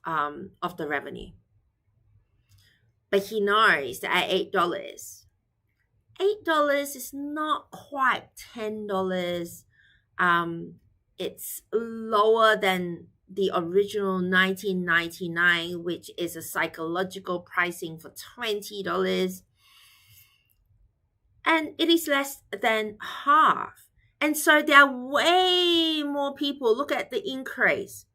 of the revenue. But he knows that at $8 is not quite $10. It's lower than the original $19.99, which is a psychological pricing for $20. And it is less than half. And so there are way more people. Look at the increase.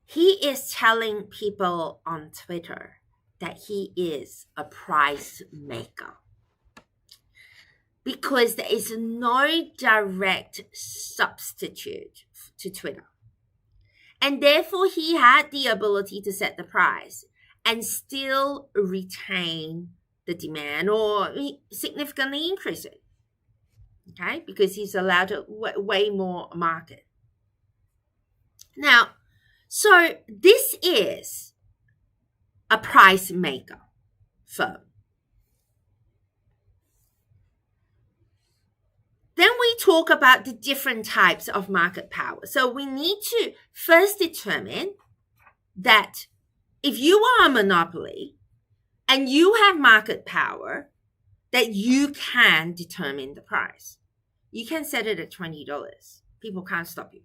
He is telling people on Twitter that he is a price maker because there is no direct substitute to Twitter. And therefore, he had the ability to set the price and still retain the demand or significantly increase it. okay, because he's allowed to way more market. Now, so this is a price maker firm. Then we talk about the different types of market power. So we need to first determine that if you are a monopoly and you have market power, that you can determine the price. You can set it at $20. People can't stop you.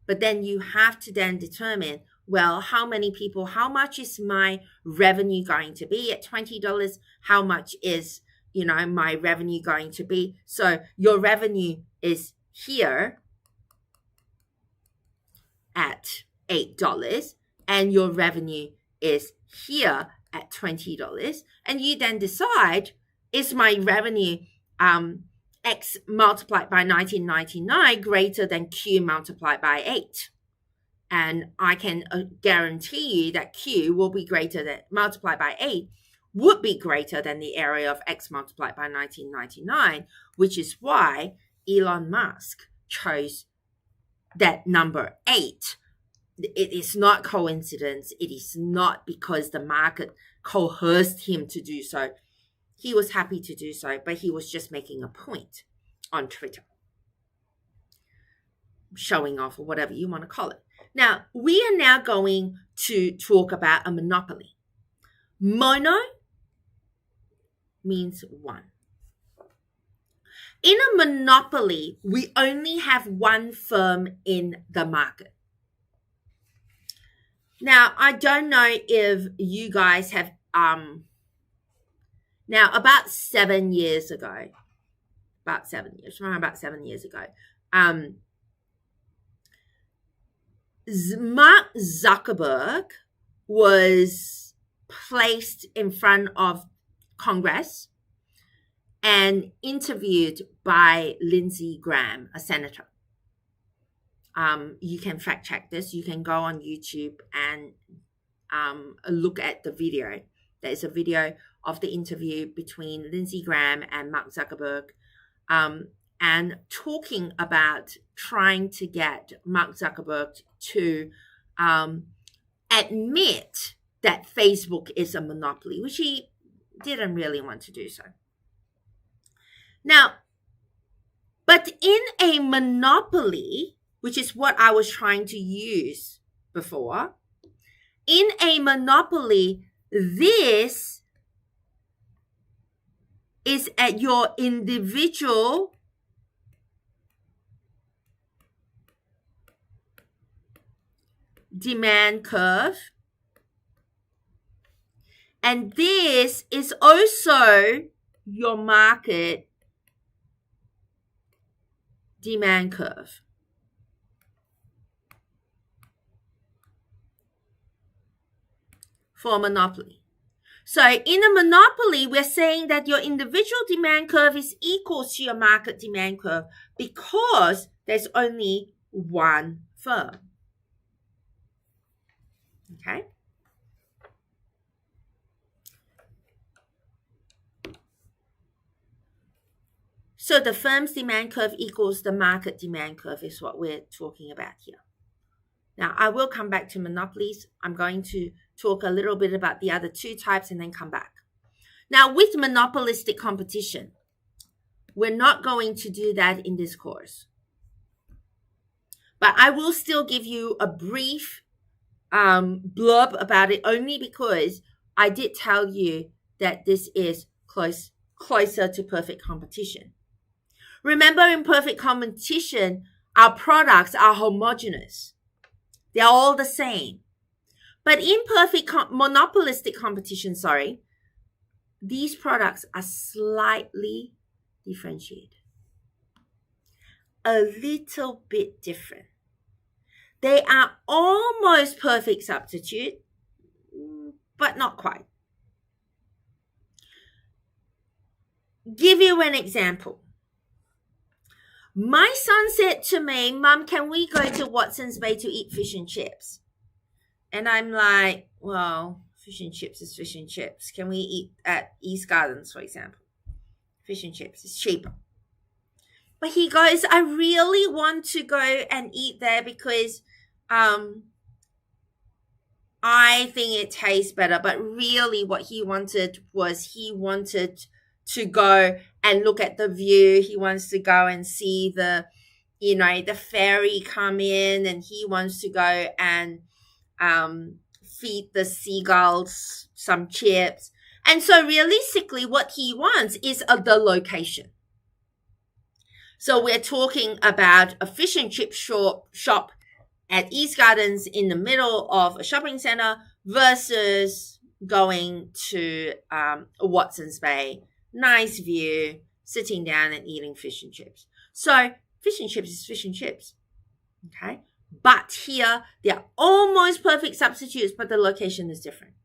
But then you have to then determine, well, how many people, how much is my revenue going to be at $20? How much is, my revenue going to be? So your revenue is here at $8 and your revenue is here at $20. And you then decide, is my revenue X multiplied by 1999 greater than Q multiplied by 8? And I can guarantee you that Q will be greater than, multiplied by 8, would be greater than the area of X multiplied by 1999, which is why Elon Musk chose that number 8. It is not coincidence. It is not because the market coerced him to do so. He was happy to do so, but he was just making a point on Twitter, showing off or whatever you want to call it. Now, we are now going to talk about a monopoly. Mono means one. In a monopoly, we only have one firm in the market. Now, I don't know if you guys have, now about 7 years ago, around about 7 years ago, Mark Zuckerberg was placed in front of Congress and interviewed by Lindsey Graham, a senator. You can fact check this. You can go on YouTube and look at the video. There is a video of the interview between Lindsey Graham and Mark Zuckerberg, and talking about trying to get Mark Zuckerberg to admit that Facebook is a monopoly, which he didn't really want to do so. Now, but in a monopoly, which is what I was trying to use before, in a monopoly, this is at your individual demand curve. And this is also your market demand curve. For a monopoly. So in a monopoly, we're saying that your individual demand curve is equal to your market demand curve because there's only one firm. Okay? So the firm's demand curve equals the market demand curve is what we're talking about here. Now, I will come back to monopolies. I'm going to talk a little bit about the other two types and then come back. Now, with monopolistic competition, we're not going to do that in this course. But I will still give you a brief blurb about it only because I did tell you that this is closer to perfect competition. Remember, in perfect competition, our products are homogeneous. They're all the same. But in perfect monopolistic competition, these products are slightly differentiated. A little bit different. They are almost perfect substitute, but not quite. Give you an example. My son said to me, Mom, can we go to Watson's Bay to eat fish and chips? And I'm like, well, fish and chips is fish and chips. Can we eat at East Gardens, for example? Fish and chips is cheaper. But he goes, I really want to go and eat there because I think it tastes better. But really, what he wanted was he wanted to go and look at the view. He wants to go and see the ferry come in, and he wants to go and feed the seagulls some chips. And so realistically, what he wants is the location. So we're talking about a fish and chip shop at East Gardens in the middle of a shopping center versus going to Watson's Bay, nice view, sitting down and eating fish and chips. So fish and chips is fish and chips. Okay. But here, they're almost perfect substitutes, but the location is different.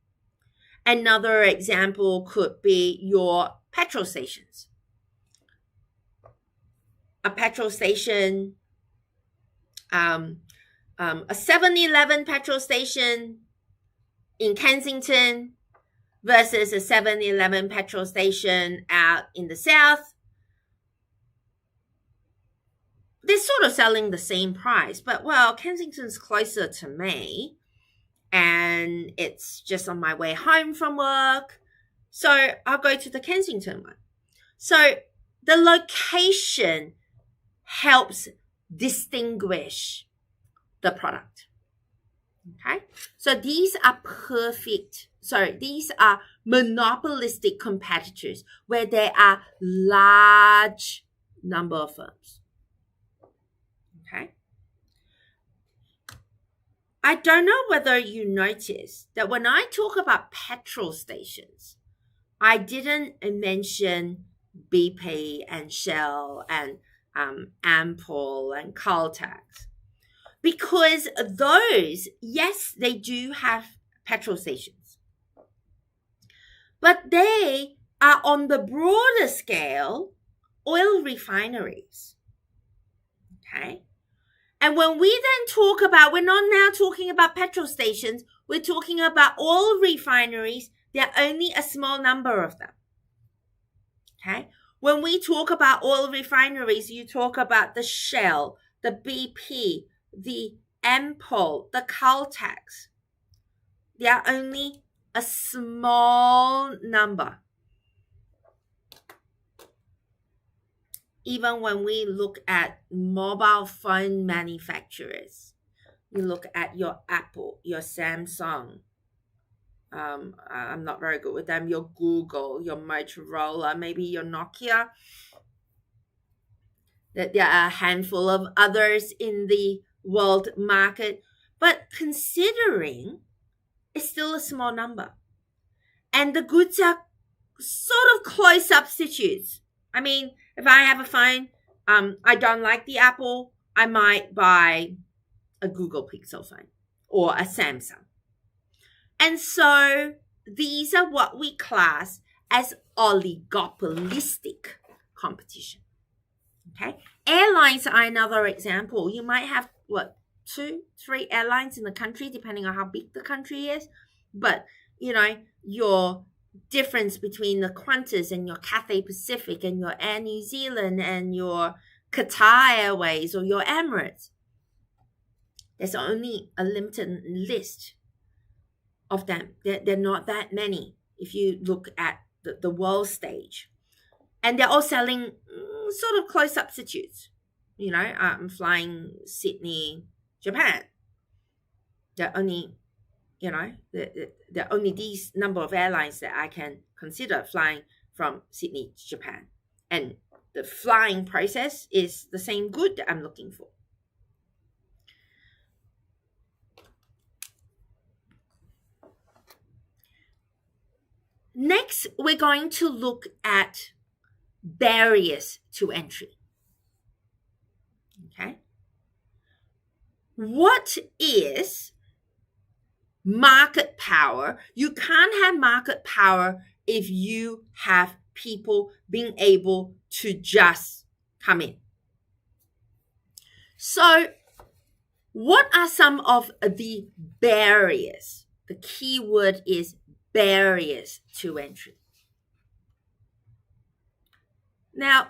Another example could be your petrol stations. A petrol station, a 7-Eleven petrol station in Kensington versus a 7-Eleven petrol station out in the south. They're sort of selling the same price, but well, Kensington's closer to me and it's just on my way home from work. So I'll go to the Kensington one. So the location helps distinguish the product. Okay, so these are these are monopolistic competitors where there are large number of firms. Okay, I don't know whether you noticed that when I talk about petrol stations, I didn't mention BP and Shell and Ampol and Caltex. Because those, yes, they do have petrol stations. But they are on the broader scale oil refineries. Okay? And when we then talk about, we're not now talking about petrol stations, we're talking about oil refineries. There are only a small number of them. Okay? When we talk about oil refineries, you talk about the Shell, the BP, the Ampol, the Caltex. They are only a small number. Even when we look at mobile phone manufacturers, you look at your Apple, your Samsung, I'm not very good with them, your Google, your Motorola, maybe your Nokia. That there are a handful of others in the world market, but considering it's still a small number. And the goods are sort of close substitutes. I mean, if I have a phone, I don't like the Apple, I might buy a Google Pixel phone or a Samsung. And so these are what we class as oligopolistic competition. Okay, airlines are another example. You might have 2, 3 airlines in the country, depending on how big the country is. But your difference between the Qantas and your Cathay Pacific and your Air New Zealand and your Qatar Airways or your Emirates, there's only a limited list of them. They're not that many if you look at the world stage. And they're all selling sort of close substitutes. I'm flying Sydney, Japan. There are only, there are only these number of airlines that I can consider flying from Sydney to Japan. And the flying process is the same good that I'm looking for. Next, we're going to look at barriers to entry. Okay. What is market power? You can't have market power if you have people being able to just come in. So, what are some of the barriers? The key word is barriers to entry. Now,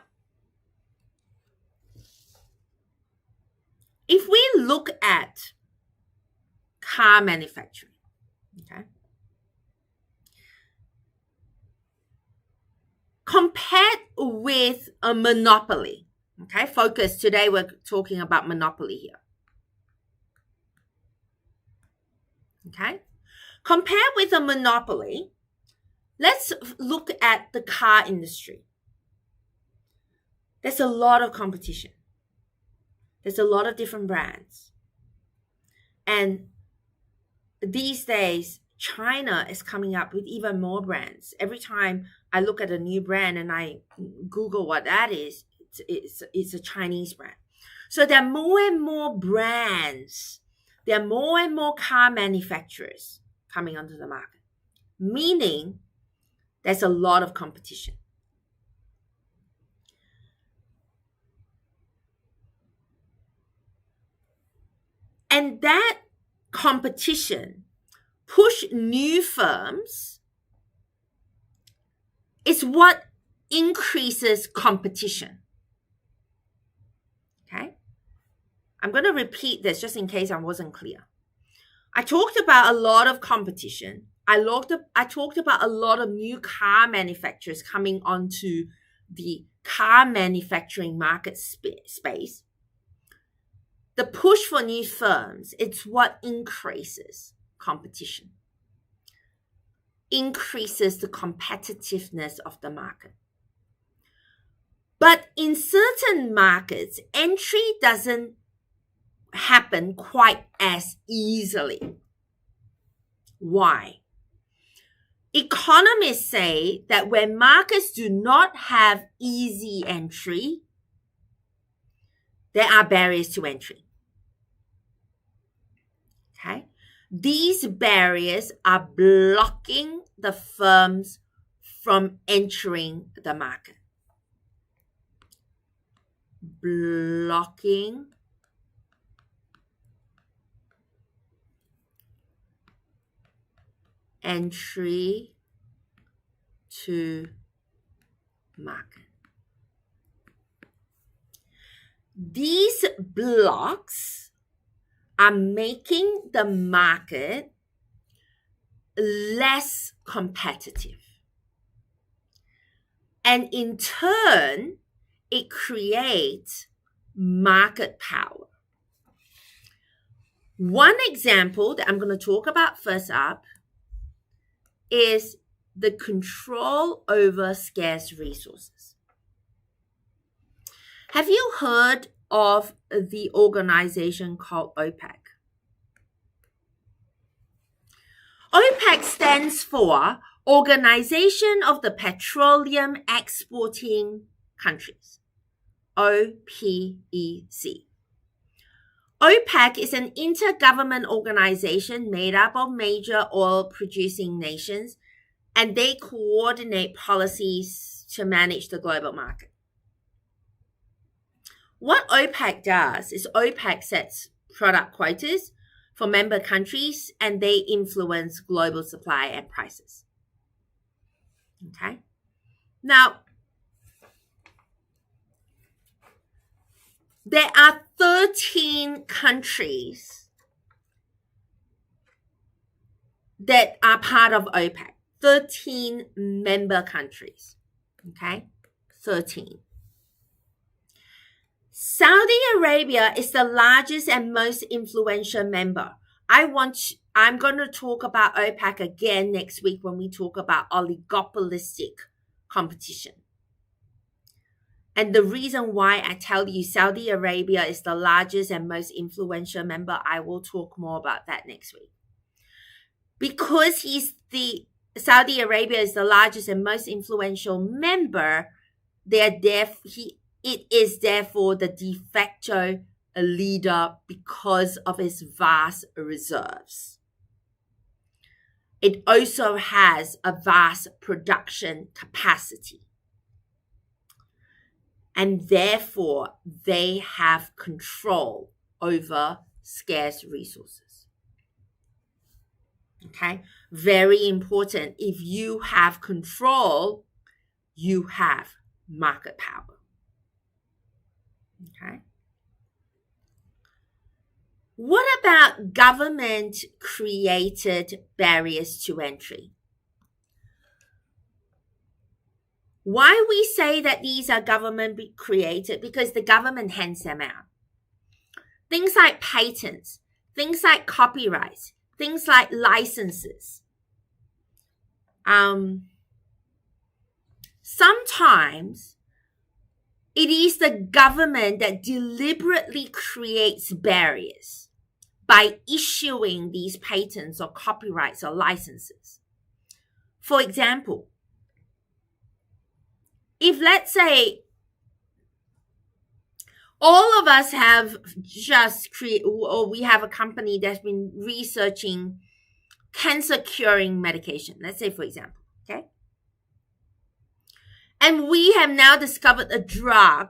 If we look at car manufacturing, okay, compared with a monopoly, okay, focus today, we're talking about monopoly here, okay, compared with a monopoly, let's look at the car industry. There's a lot of competition. There's a lot of different brands. And these days, China is coming up with even more brands. Every time I look at a new brand and I Google what that is, it's a Chinese brand. So there are more and more brands. There are more and more car manufacturers coming onto the market, meaning there's a lot of competition. And that competition push new firms is what increases competition. Okay? I'm going to repeat this just in case I wasn't clear. I talked about a lot of competition. I talked about a lot of new car manufacturers coming onto the car manufacturing market space. The push for new firms, it's what increases competition, increases the competitiveness of the market. But in certain markets, entry doesn't happen quite as easily. Why? Economists say that when markets do not have easy entry, there are barriers to entry. Okay? These barriers are blocking the firms from entering the market. Blocking entry to market. These blocks are making the market less competitive. And in turn, it creates market power. One example that I'm going to talk about first up is the control over scarce resources. Have you heard of the organization called OPEC? OPEC stands for Organization of the Petroleum Exporting Countries, OPEC. OPEC is an intergovernmental organization made up of major oil-producing nations, and they coordinate policies to manage the global market. What OPEC does is OPEC sets product quotas for member countries, and they influence global supply and prices. Okay? Now, there are 13 countries that are part of OPEC. 13 member countries. Okay? 13. Saudi Arabia is the largest and most influential member. I'm going to talk about OPEC again next week when we talk about oligopolistic competition. And the reason why I tell you Saudi Arabia is the largest and most influential member, I will talk more about that next week. Because Saudi Arabia is the largest and most influential member, it is therefore the de facto leader because of its vast reserves. It also has a vast production capacity. And therefore, they have control over scarce resources. Okay? Very important. If you have control, you have market power. Okay? What about government-created barriers to entry? Why we say that these are government-created? Because the government hands them out. Things like patents, things like copyrights, things like licenses. Sometimes it is the government that deliberately creates barriers by issuing these patents or copyrights or licenses. For example, if let's say all of us have just created, or we have a company that's been researching cancer curing medication, let's say for example, okay? And we have now discovered a drug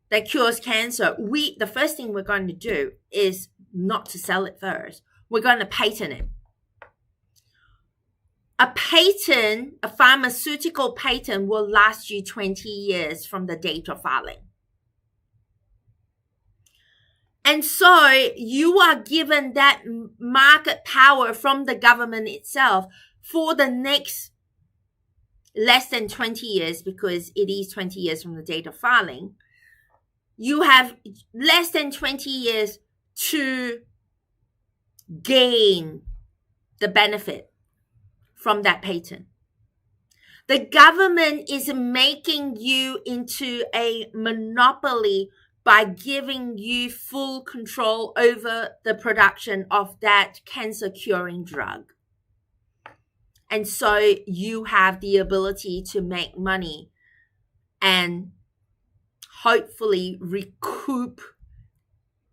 that cures cancer. The first thing we're going to do is not to sell it first. We're going to patent it. A patent, a pharmaceutical patent, will last you 20 years from the date of filing. And so you are given that market power from the government itself for the next less than 20 years, because it is 20 years from the date of filing. You have less than 20 years to gain the benefit from that patent. The government is making you into a monopoly by giving you full control over the production of that cancer curing drug. And so you have the ability to make money and hopefully recoup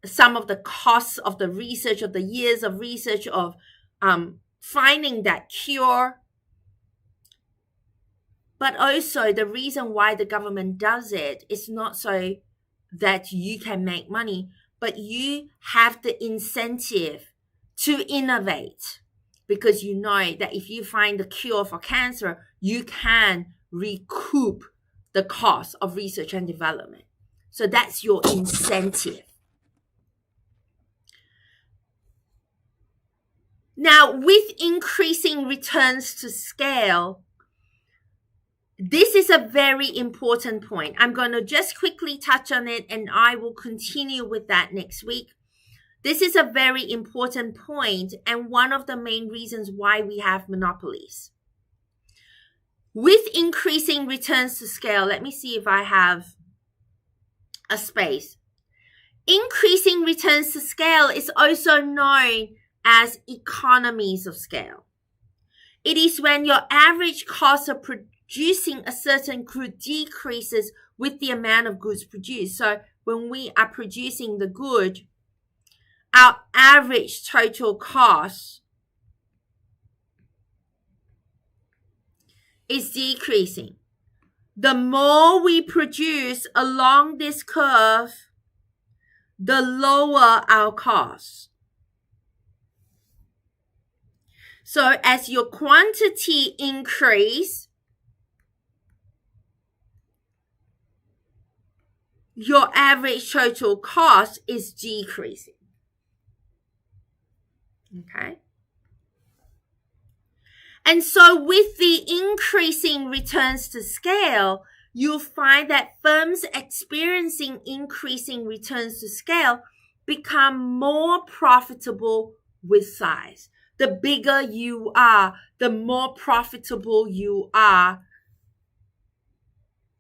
some of the costs of the research, of the years of research of finding that cure. But also the reason why the government does it is not so that you can make money, but you have the incentive to innovate, because you know that if you find the cure for cancer, you can recoup the cost of research and development. So that's your incentive. Now, with increasing returns to scale, this is a very important point. I'm going to just quickly touch on it, and I will continue with that next week. This is a very important point, and one of the main reasons why we have monopolies. With increasing returns to scale, let me see if I have a space. Increasing returns to scale is also known as economies of scale. It is when your average cost of producing a certain good decreases with the amount of goods produced. So when we are producing the good, our average total cost is decreasing. The more we produce along this curve, the lower our costs. So as your quantity increase, your average total cost is decreasing. Okay? And so with the increasing returns to scale, you'll find that firms experiencing increasing returns to scale become more profitable with size. The bigger you are, the more profitable you are,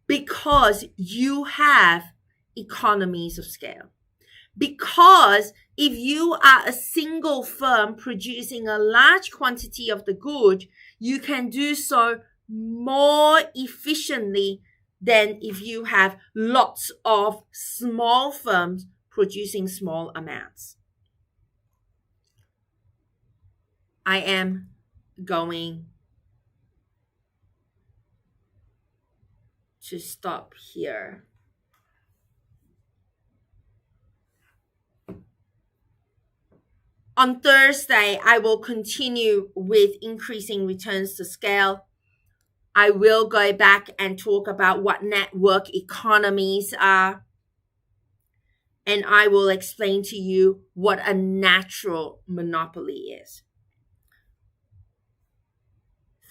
because you have economies of scale. Because if you are a single firm producing a large quantity of the good, you can do so more efficiently than if you have lots of small firms producing small amounts. I am going to stop here. On Thursday, I will continue with increasing returns to scale. I will go back and talk about what network economies are. and I will explain to you what a natural monopoly is.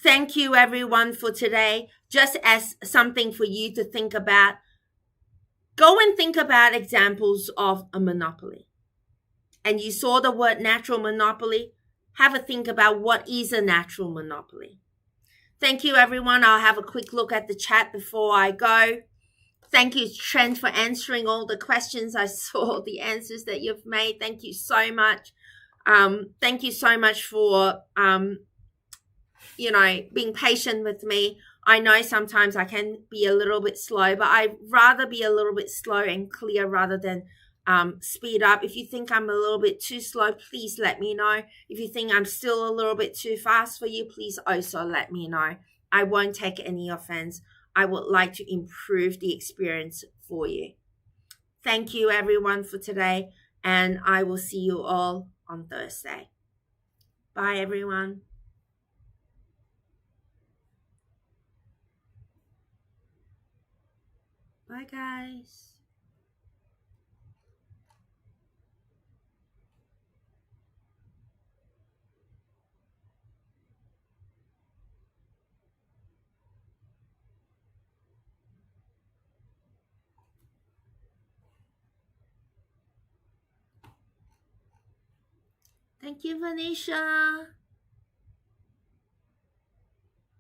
Thank you, everyone, for today. Just as something for you to think about, go and think about examples of a monopoly. And you saw the word natural monopoly. Have a think about what is a natural monopoly. Thank you, everyone. I'll have a quick look at the chat before I go. Thank you, Trent, for answering all the questions. I saw the answers that you've made. Thank you so much. Thank you so much for being patient with me. I know sometimes I can be a little bit slow, but I'd rather be a little bit slow and clear rather than speed up. If you think I'm a little bit too slow, please let me know. If you think I'm still a little bit too fast for you, please also let me know. I won't take any offense. I would like to improve the experience for you. Thank you, everyone, for today, and I will see you all on Thursday. Bye, everyone. Bye, guys. Thank you, Vanisha.